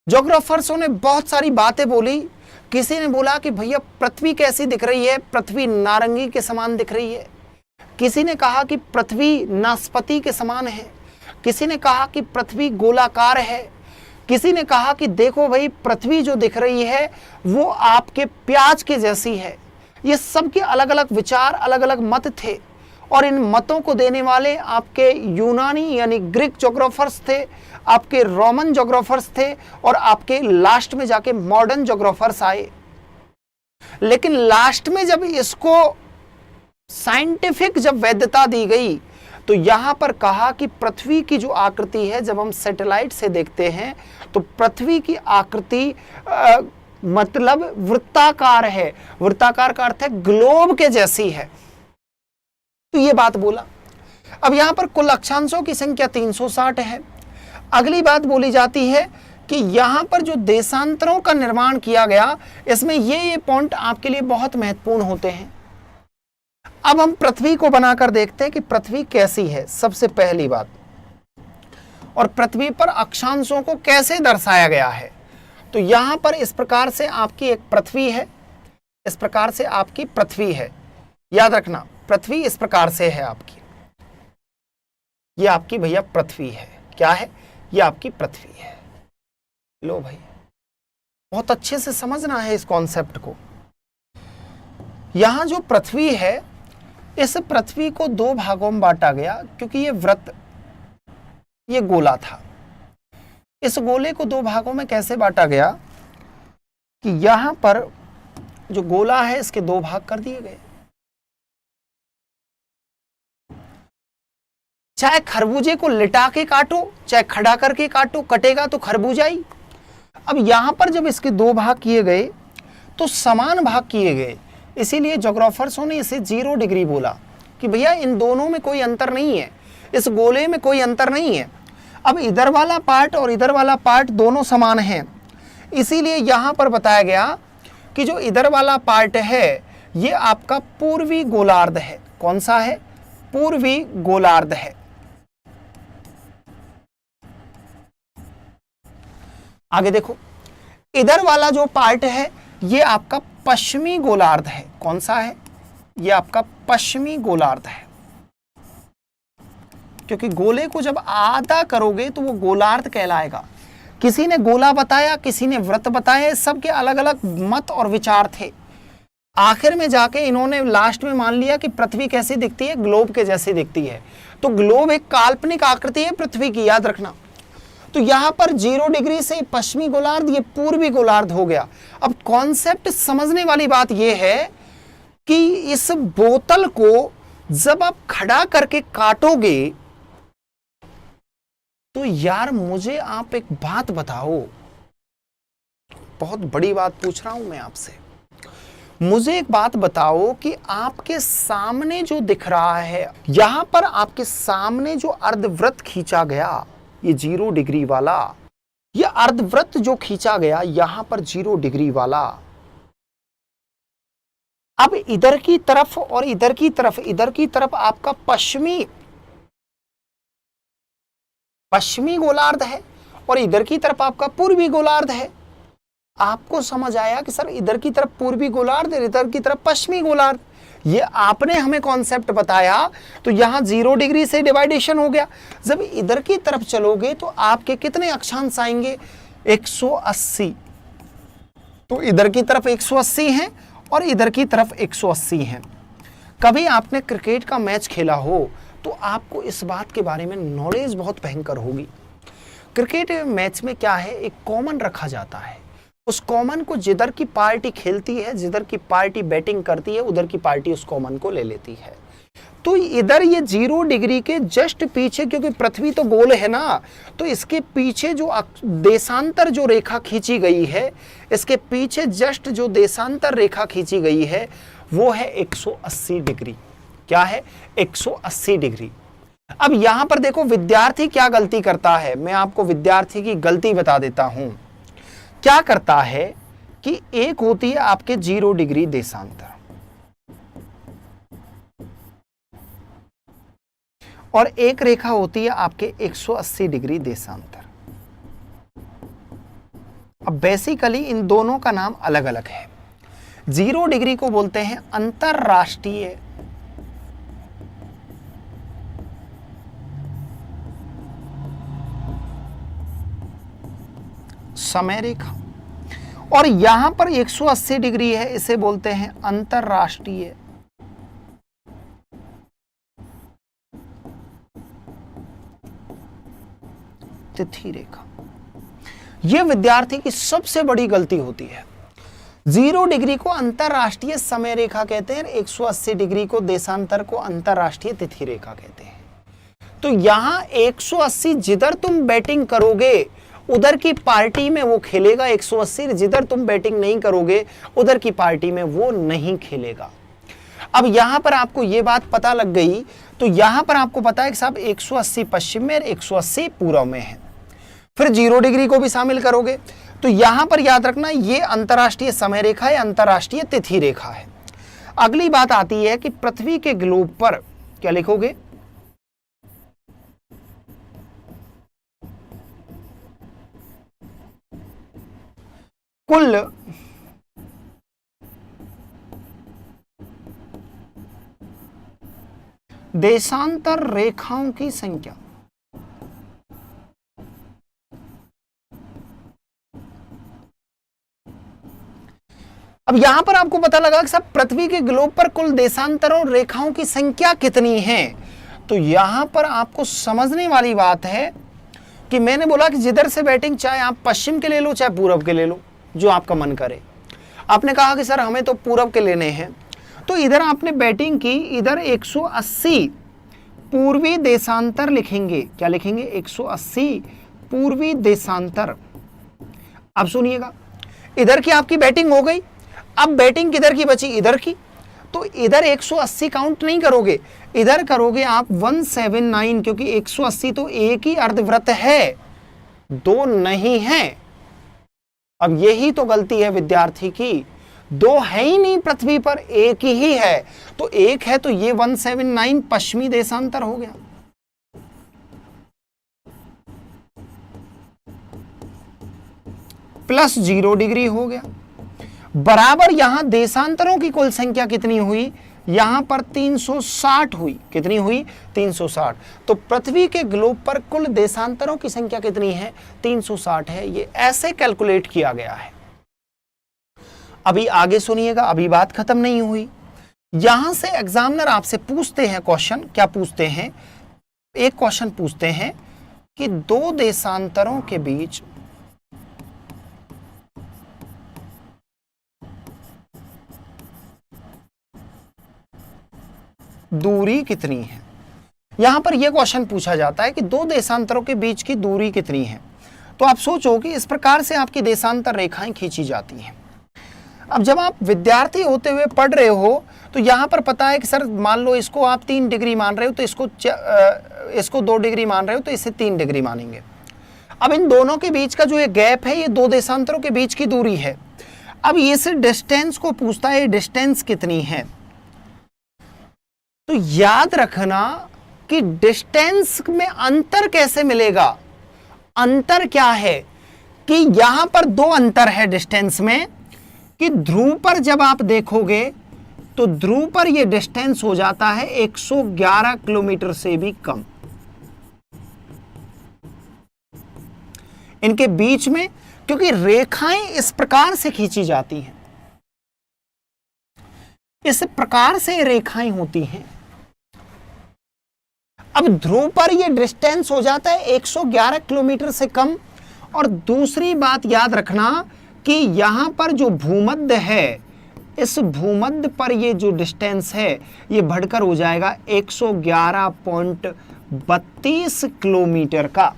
Speaker 1: ज्योग्राफर्सों ने बहुत सारी बातें बोली। किसी ने बोला कि भैया पृथ्वी कैसी दिख रही है, पृथ्वी नारंगी के समान दिख रही है। किसी ने कहा कि पृथ्वी नाशपाती के समान है। किसी ने कहा कि पृथ्वी गोलाकार है। किसी ने कहा कि देखो भाई पृथ्वी जो दिख रही है वो आपके प्याज के जैसी है। ये सबके अलग अलग विचार, अलग अलग मत थे। और इन मतों को देने वाले आपके यूनानी यानी ग्रीक ज्योग्राफर्स थे, आपके रोमन ज्योग्राफर्स थे, और आपके लास्ट में जाके मॉडर्न ज्योग्राफर्स आए। लेकिन लास्ट में जब इसको साइंटिफिक जब वैधता दी गई, तो यहां पर कहा कि पृथ्वी की जो आकृति है, जब हम सैटेलाइट से देखते हैं तो पृथ्वी की आकृति मतलब वृत्ताकार है। वृत्ताकार का अर्थ है ग्लोब के जैसी है। तो ये बात बोला। अब यहां पर कुल अक्षांशों की संख्या 360 है। अगली बात बोली जाती है कि यहां पर जो देशांतरों का निर्माण किया गया, इसमें ये पॉइंट आपके लिए बहुत महत्वपूर्ण होते हैं। अब हम पृथ्वी को बनाकर देखते हैं कि पृथ्वी कैसी है, सबसे पहली बात, और पृथ्वी पर अक्षांशों को कैसे दर्शाया गया है। तो यहां पर इस प्रकार से आपकी एक पृथ्वी है, इस प्रकार से आपकी पृथ्वी है। याद रखना, पृथ्वी इस प्रकार से है आपकी, ये आपकी भैया पृथ्वी है। क्या है? ये आपकी पृथ्वी है। लो भाई, बहुत अच्छे से समझना है इस कॉन्सेप्ट को। यहां जो पृथ्वी है, इस पृथ्वी को दो भागों में बांटा गया, क्योंकि ये वृत्त, ये गोला था। इस गोले को दो भागों में कैसे बांटा गया कि यहां पर जो गोला है, इसके दो भाग कर दिए गए। चाहे खरबूजे को लिटा के काटो, चाहे खड़ा करके काटो, कटेगा तो खरबूजा ही। अब यहां पर जब इसके दो भाग किए गए तो समान भाग किए गए, इसीलिए ज्योग्राफर्सों ने इसे 0 डिग्री बोला कि भैया इन दोनों में कोई अंतर नहीं है, इस गोले में कोई अंतर नहीं है। अब इधर वाला पार्ट और इधर वाला पार्ट दोनों समान हैं, इसीलिए यहां पर बताया गया कि जो इधर वाला पार्ट है ये आपका पूर्वी गोलार्ध है। कौन सा है? पूर्वी गोलार्ध है। आगे देखो, इधर वाला जो पार्ट है ये आपका पश्चिमी गोलार्ध है। कौन सा है? ये आपका पश्चिमी गोलार्ध है, क्योंकि गोले को जब आधा करोगे तो वो गोलार्ध कहलाएगा। किसी ने गोला बताया, किसी ने वृत्त बताया, सबके अलग अलग मत और विचार थे। आखिर में जाके इन्होंने लास्ट में मान लिया कि पृथ्वी कैसी दिखती है? ग्लोब के जैसी दिखती है। तो ग्लोब एक काल्पनिक आकृति है पृथ्वी की, याद रखना। तो यहां पर 0 डिग्री से पश्चिमी गोलार्ध, ये पूर्वी गोलार्ध हो गया। अब कॉन्सेप्ट समझने वाली बात यह है कि इस बोतल को जब आप खड़ा करके काटोगे तो यार मुझे आप एक बात बताओ, बहुत बड़ी बात पूछ रहा हूं मैं आपसे। मुझे एक बात बताओ कि आपके सामने जो दिख रहा है, यहां पर आपके सामने जो अर्धवृत्त खींचा गया, ये 0 डिग्री वाला, ये अर्धवृत्त जो खींचा गया यहां पर 0 डिग्री वाला, अब इधर की तरफ और इधर की तरफ, इधर की तरफ आपका पश्चिमी गोलार्ध है और इधर की तरफ आपका पूर्वी गोलार्ध है। आपको समझ आया कि सर इधर की तरफ पूर्वी गोलार्ध, इधर की तरफ पश्चिमी गोलार्ध। ये आपने हमें कॉन्सेप्ट बताया, तो यहां 0 डिग्री से डिवाइडेशन हो गया। जब इधर की तरफ चलोगे तो आपके कितने अक्षांश आएंगे? 180। तो इधर की तरफ 180 हैं और इधर की तरफ 180 हैं। कभी आपने क्रिकेट का मैच खेला हो तो आपको इस बात के बारे में नॉलेज बहुत भयंकर होगी। क्रिकेट मैच में क्या है, एक कॉमन रखा जाता है। उस कॉमन को जिधर की पार्टी खेलती है, जिधर की पार्टी बैटिंग करती है, उधर की पार्टी उस कॉमन को ले लेती है। तो इधर ये 0 डिग्री के जस्ट पीछे, क्योंकि पृथ्वी तो गोल है ना, तो इसके पीछे जो देशांतर जो रेखा खींची गई है, इसके पीछे जस्ट जो देशांतर रेखा खींची गई है वो है 180 डिग्री। क्या है? 180 डिग्री। अब यहां पर देखो विद्यार्थी क्या गलती करता है, मैं आपको विद्यार्थी की गलती बता देता हूं। क्या करता है कि एक होती है आपके 0 डिग्री देशांतर और एक रेखा होती है आपके 180 डिग्री देशांतर। अब बेसिकली इन दोनों का नाम अलग अलग है। 0 डिग्री को बोलते हैं अंतरराष्ट्रीय समय रेखा, और यहां पर 180 डिग्री है, इसे बोलते हैं अंतरराष्ट्रीय तिथि रेखा। यह विद्यार्थी की सबसे बड़ी गलती होती है। 0 डिग्री को अंतरराष्ट्रीय समय रेखा कहते हैं, 180 डिग्री को देशांतर को अंतरराष्ट्रीय तिथि रेखा कहते हैं। तो यहां 180 जिधर तुम बैटिंग करोगे उधर की पार्टी में वो खेलेगा, 180 जिधर तुम बैटिंग नहीं करोगे उधर की पार्टी में वो नहीं खेलेगा। अब यहां पर आपको ये बात पता लग गई, तो यहां पर आपको पता है कि साहब 180 पश्चिम में और 180 पूर्व में है। फिर 0 डिग्री को भी शामिल करोगे, तो यहां पर याद रखना ये अंतरराष्ट्रीय समय रेखा है, अंतरराष्ट्रीय तिथि रेखा है। अगली बात आती है कि पृथ्वी के ग्लोब पर क्या लिखोगे, कुल देशांतर रेखाओं की संख्या। अब यहां पर आपको पता लगा कि सब पृथ्वी के ग्लोब पर कुल देशांतरों रेखाओं की संख्या कितनी है। तो यहां पर आपको समझने वाली बात है कि मैंने बोला कि जिधर से बैटिंग चाहे आप पश्चिम के ले लो चाहे पूरब के ले लो, जो आपका मन करे। आपने कहा कि सर हमें तो पूरब के लेने हैं, तो इधर आपने बैटिंग की, इधर 180 पूर्वी देशांतर लिखेंगे। क्या लिखेंगे, 180 पूर्वी देशांतर। अब सुनिएगा, इधर की आपकी बैटिंग हो गई, अब बैटिंग किधर की बची, इधर की। तो इधर 180 काउंट नहीं करोगे, इधर करोगे आप 179, क्योंकि 180 तो एक ही अर्धवृत्त है, 2 नहीं है। अब यही तो गलती है विद्यार्थी की, 2 है ही नहीं पृथ्वी पर, एक ही है। तो एक है तो ये 179 पश्चिमी देशांतर हो गया। प्लस 0 डिग्री हो गया, बराबर यहां देशांतरों की कुल संख्या कितनी हुई, यहां पर 360 हुई। कितनी हुई, 360। तो पृथ्वी के ग्लोब पर कुल देशांतरों की संख्या कितनी है, 360 है। ये ऐसे कैलकुलेट किया गया है। अभी आगे सुनिएगा, अभी बात खत्म नहीं हुई। यहां से एग्जामिनर आपसे पूछते हैं क्वेश्चन, क्या पूछते हैं, एक क्वेश्चन पूछते हैं कि 2 देशांतरों के बीच दूरी कितनी है। यहां पर यह क्वेश्चन पूछा जाता है कि 2 देशांतरों के बीच की दूरी कितनी है। तो आप सोचो कि इस प्रकार से आपकी देशांतर रेखाएं खींची जाती हैं। अब जब आप विद्यार्थी होते हुए पढ़ रहे हो तो यहां पर पता है कि सर मान लो इसको आप 3 डिग्री मान रहे हो, तो इसको 2 डिग्री मान रहे हो, तो इसे 3 डिग्री मानेंगे। अब इन दोनों के बीच का जो ये गैप है, ये 2 देशांतरों के बीच की दूरी है। अब ये से डिस्टेंस को पूछता है, डिस्टेंस कितनी है। तो याद रखना कि डिस्टेंस में अंतर कैसे मिलेगा। अंतर क्या है कि यहां पर 2 अंतर है डिस्टेंस में, कि ध्रुव पर जब आप देखोगे तो ध्रुव पर यह डिस्टेंस हो जाता है 111 किलोमीटर से भी कम। इनके बीच में, क्योंकि रेखाएं इस प्रकार से खींची जाती हैं, इस प्रकार से रेखाएं होती हैं। अब ध्रुव पर यह डिस्टेंस हो जाता है 111 किलोमीटर से कम। और दूसरी बात याद रखना कि यहां पर जो भूमध्य है, इस भूमध्य पर ये जो डिस्टेंस है ये बढ़कर हो जाएगा 111.32 किलोमीटर का।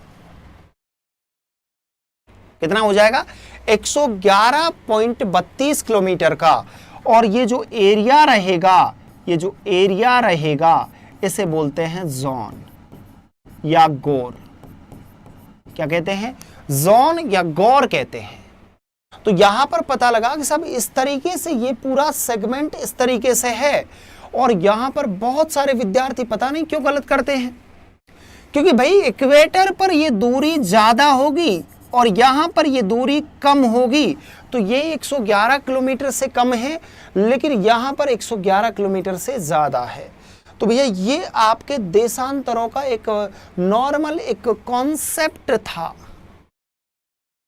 Speaker 1: कितना हो जाएगा, 111.32 किलोमीटर का। और ये जो एरिया रहेगा, ये जो एरिया रहेगा इसे बोलते हैं जोन या गौर। क्या कहते हैं, जोन या गौर कहते हैं। तो यहां पर पता लगा कि सब इस तरीके से ये पूरा सेगमेंट इस तरीके से है। और यहां पर बहुत सारे विद्यार्थी पता नहीं क्यों गलत करते हैं, क्योंकि भाई इक्वेटर पर ये दूरी ज्यादा होगी और यहां पर ये दूरी कम होगी। तो ये 111 किलोमीटर से कम है, लेकिन यहां पर 111 किलोमीटर से ज्यादा है। तो भैया ये आपके देशांतरों का एक नॉर्मल एक कॉन्सेप्ट था।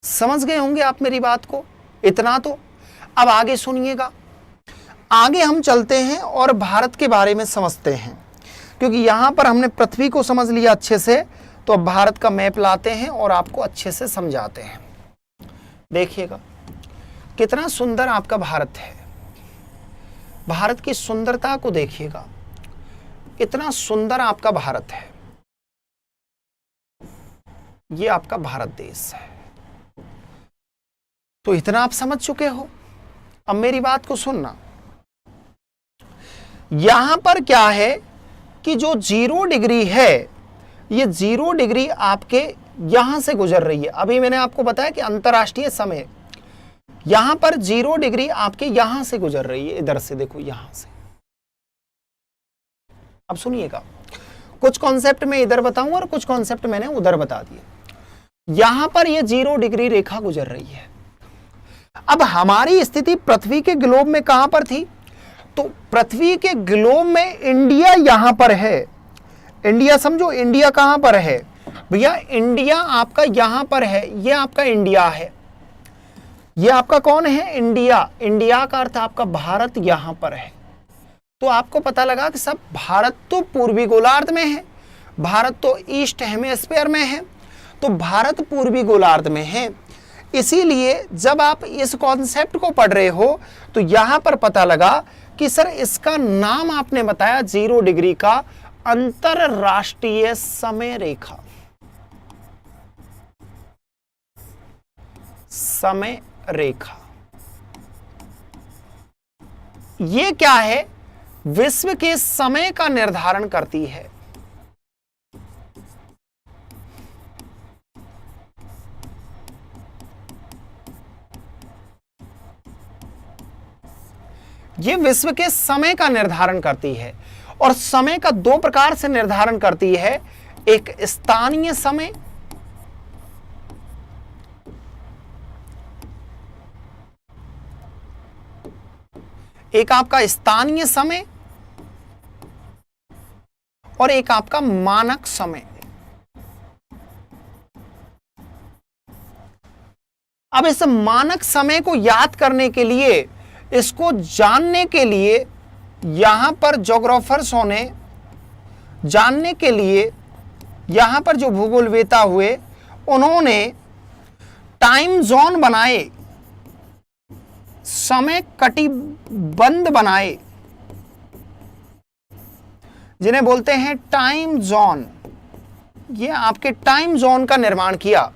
Speaker 1: समझ गए होंगे आप मेरी बात को, इतना तो। अब आगे सुनिएगा, आगे हम चलते हैं और भारत के बारे में समझते हैं, क्योंकि यहां पर हमने पृथ्वी को समझ लिया अच्छे से, तो अब भारत का मैप लाते हैं और आपको अच्छे से समझाते हैं। देखिएगा कितना सुंदर आपका भारत है। भारत की सुंदरता को देखिएगा, इतना सुंदर आपका भारत है। ये आपका भारत देश है। तो इतना आप समझ चुके हो। अब मेरी बात को सुनना। यहां पर क्या है कि जो 0 डिग्री है, ये 0 डिग्री आपके यहां से गुजर रही है। अभी मैंने आपको बताया कि अंतरराष्ट्रीय समय, यहां पर 0 डिग्री आपके यहां से गुजर रही है। इधर से देखो, यहां से। अब सुनिएगा, कुछ कॉन्सेप्ट मैं इधर बताऊंगा और कुछ कॉन्सेप्ट मैंने उधर बता दिए। यहां पर ये 0 डिग्री रेखा गुजर रही है। अब हमारी स्थिति पृथ्वी के ग्लोब में कहां पर थी? तो पृथ्वी के ग्लोब में इंडिया यहां पर है। इंडिया समझो, इंडिया कहां पर है भैया? इंडिया आपका यहां पर है। ये आपका इंडिया है। ये आपका कौन है? इंडिया। इंडिया का अर्थ आपका भारत यहां पर है। तो आपको पता लगा कि सब भारत तो पूर्वी गोलार्ध में है, भारत तो ईस्ट हेमिस्फीयर में है। तो भारत पूर्वी गोलार्ध में है। इसीलिए जब आप इस कॉन्सेप्ट को पढ़ रहे हो तो यहां पर पता लगा कि सर इसका नाम आपने बताया 0 डिग्री का अंतरराष्ट्रीय समय रेखा। समय रेखा ये क्या है? विश्व के समय का निर्धारण करती है। ये विश्व के समय का निर्धारण करती है और समय का 2 प्रकार से निर्धारण करती है। एक स्थानीय समय, एक आपका स्थानीय समय और एक आपका मानक समय। अब इस मानक समय को याद करने के लिए, इसको जानने के लिए, यहां पर ज्योग्राफर्सों ने जानने के लिए, यहां पर जो भूगोलवेता हुए उन्होंने टाइम जोन बनाए, समय कटिबंध बनाए, जिन्हें बोलते हैं टाइम जोन। ये आपके टाइम जोन का निर्माण किया।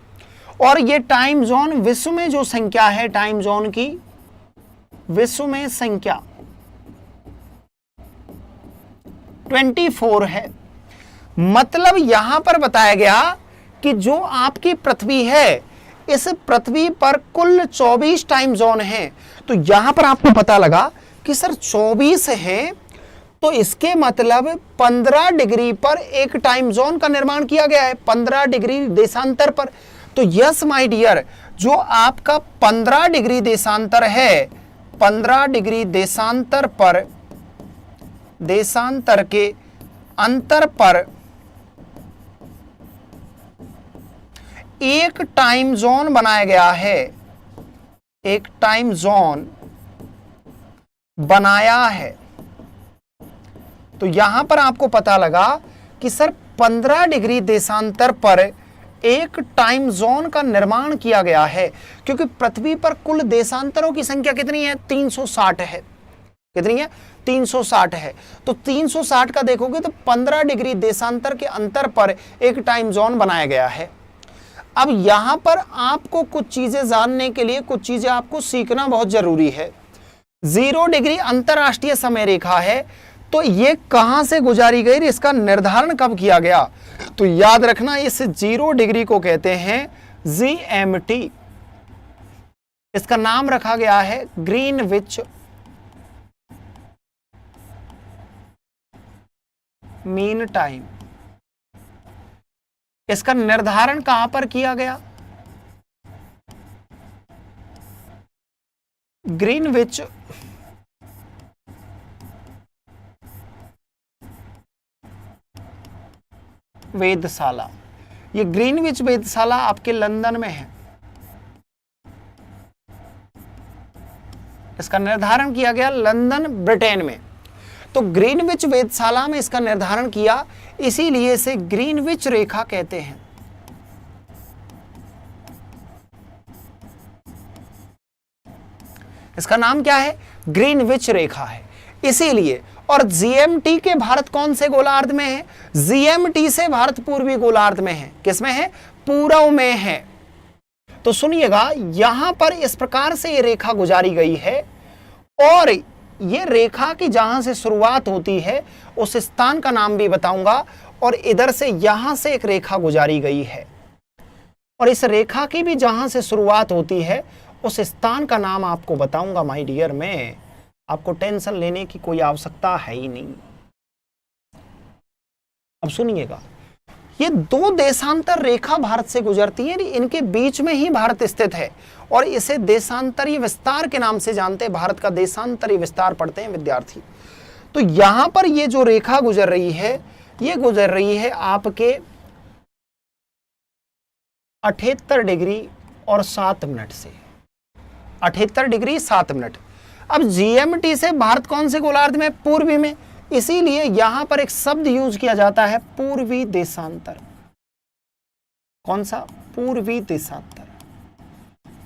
Speaker 1: और ये टाइम जोन विश्व में जो संख्या है टाइम जोन की, विश्व में संख्या 24 है। मतलब यहां पर बताया गया कि जो आपकी पृथ्वी है, इस पृथ्वी पर कुल 24 टाइम जोन हैं। तो यहां पर आपको पता लगा कि सर 24 हैं, तो इसके मतलब 15 डिग्री पर एक टाइम जोन का निर्माण किया गया है, 15 डिग्री देशांतर पर। तो यस माय डियर, जो आपका 15 डिग्री देशांतर है, 15 डिग्री देशांतर पर, देशांतर के अंतर पर एक टाइम जोन बनाया गया है। एक टाइम जोन बनाया है। तो यहां पर आपको पता लगा कि सर 15 डिग्री देशांतर पर एक टाइम जोन का निर्माण किया गया है, क्योंकि पृथ्वी पर कुल देशांतरों की संख्या कितनी है? 360 है। कितनी है? 360 है। तो 360 का देखोगे तो 15 डिग्री देशांतर के अंतर पर एक टाइम जोन बनाया गया है। अब यहां पर आपको कुछ चीजें जानने के लिए कुछ चीजें आपको सीखना बहुत जरूरी है। 0 डिग्री अंतरराष्ट्रीय समय रेखा है, तो ये कहां से गुजारी गई, इसका निर्धारण कब किया गया? तो याद रखना, इस 0 डिग्री को कहते हैं GMT। इसका नाम रखा गया है ग्रीनविच मीन टाइम। इसका निर्धारण कहां पर किया गया? ग्रीनविच वेधशाला। ये ग्रीनविच वेधशाला आपके लंदन में है। इसका निर्धारण किया गया लंदन, ब्रिटेन में। तो तो ग्रीनविच वेधशाला में इसका निर्धारण किया, इसीलिए इसे ग्रीनविच रेखा कहते हैं। इसका नाम क्या है? ग्रीनविच रेखा है, इसीलिए। और जीएमटी के भारत कौन से गोलार्ध में है? जीएमटी से भारत पूर्वी गोलार्ध में है। किसमें है? पूर्व में है। तो सुनिएगा, यहां पर इस प्रकार से ये रेखा गुजारी गई है, और ये रेखा की जहां से शुरुआत होती है उस स्थान का नाम भी बताऊंगा, और इधर से यहां से एक रेखा गुजारी गई है, और इस रेखा की भी जहां से शुरुआत होती है उस स्थान का नाम आपको बताऊंगा माय डियर। में आपको टेंशन लेने की कोई आवश्यकता है ही नहीं। अब सुनिएगा, ये दो देशांतर रेखा भारत से गुजरती है, इनके बीच में ही भारत स्थित है, और इसे देशांतरीय विस्तार के नाम से जानते हैं। भारत का देशांतरीय विस्तार पढ़ते हैं विद्यार्थी। तो यहां पर ये जो रेखा गुजर रही है, ये गुजर रही है आपके 78 डिग्री और 7 मिनट से। 78 डिग्री 7 मिनट। अब जीएमटी से भारत कौन से गोलार्ध में? पूर्वी में, इसीलिए यहां पर एक शब्द यूज किया जाता है, पूर्वी देशांतर। कौन सा? पूर्वी देशांतर।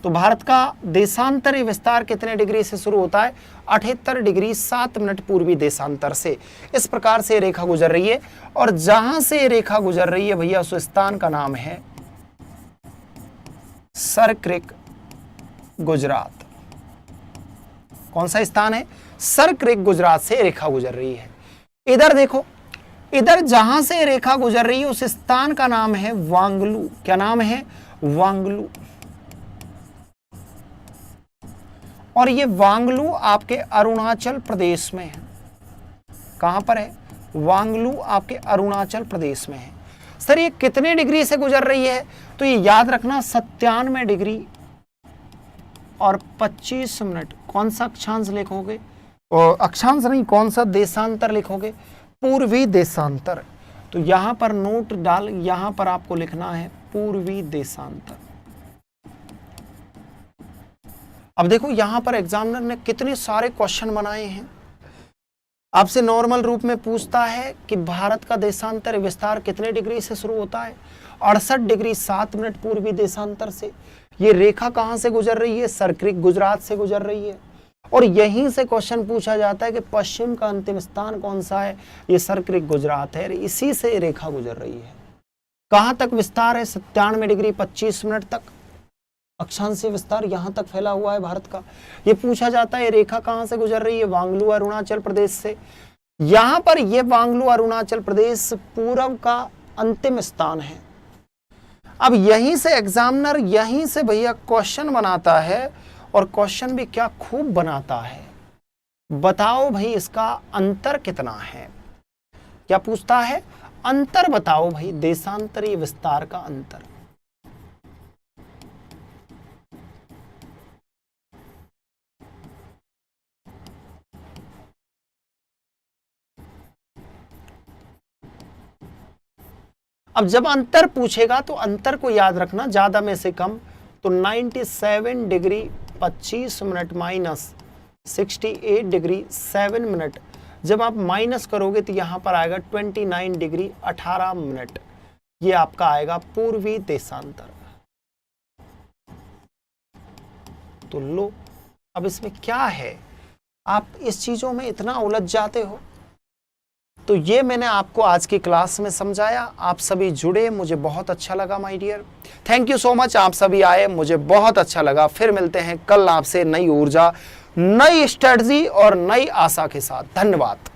Speaker 1: तो भारत का देशांतरीय विस्तार कितने डिग्री से शुरू होता है? 78 डिग्री 7 मिनट पूर्वी देशांतर से। इस प्रकार से रेखा गुजर रही है, और जहां से रेखा गुजर रही है भैया, उस स्थान का नाम है सरक्रिक, गुजरात। कौन सा स्थान है? सरक्रिक, गुजरात से रेखा गुजर रही है। इधर देखो, इधर जहां से रेखा गुजर रही है उस स्थान का नाम है वांगलू। क्या नाम है? वांगलू। और ये वांगलू आपके अरुणाचल प्रदेश में है। कहां पर है? वांगलू आपके अरुणाचल प्रदेश में है। सर ये कितने डिग्री से गुजर रही है? तो ये याद रखना, 97 डिग्री और 25 मिनट। कौन सा अक्षांश लिखोगे? अक्षांश नहीं, कौन सा देशांतर लिखोगे? पूर्वी देशांतर। तो यहां पर नोट डाल, यहां पर आपको लिखना है पूर्वी देशांतर। अब देखो, यहां पर एग्जामिनर ने कितने सारे क्वेश्चन बनाए हैं। आपसे नॉर्मल रूप में पूछता है कि भारत का देशांतर विस्तार कितने डिग्री से शुरू होता है? 68 डिग्री 7 मिनट पूर्वी देशांतर से। ये रेखा कहां से गुजर रही है? सरक्रिक, गुजरात से गुजर रही है। और यहीं से क्वेश्चन पूछा जाता है कि पश्चिम का अंतिम स्थान कौन सा है? ये सरक्रिक, गुजरात है। इसी से रेखा गुजर रही है। कहां तक विस्तार है? 97 डिग्री 25 मिनट तक अक्षांशीय विस्तार यहां तक फैला हुआ है भारत का। ये पूछा जाता है रेखा कहां से गुजर रही है? वांगलू, अरुणाचल प्रदेश से। यहां पर ये वांगलू, अरुणाचल प्रदेश पूर्व का अंतिम स्थान है। अब यहीं से एग्जामिनर, यहीं से भैया क्वेश्चन बनाता है, और क्वेश्चन भी क्या खूब बनाता है। बताओ भाई इसका अंतर कितना है? क्या पूछता है? अंतर बताओ भाई, देशांतरीय विस्तार का अंतर। अब जब अंतर पूछेगा तो अंतर को याद रखना, ज्यादा में से कम। तो 97 degree 25 minute minus 68 degree 7 minute, जब आप माइनस करोगे तो यहां पर आएगा 29 डिग्री 18 मिनट। ये आपका आएगा पूर्वी देशांतर। तो लो, अब इसमें क्या है? आप इस चीजों में इतना उलझ जाते हो। तो ये मैंने आपको आज की क्लास में समझाया। आप सभी जुड़े, मुझे बहुत अच्छा लगा my dear. Thank you so much, आप सभी आए, मुझे बहुत अच्छा लगा। फिर मिलते हैं कल आपसे नई ऊर्जा, नई स्ट्रेटजी और नई आशा के साथ। धन्यवाद।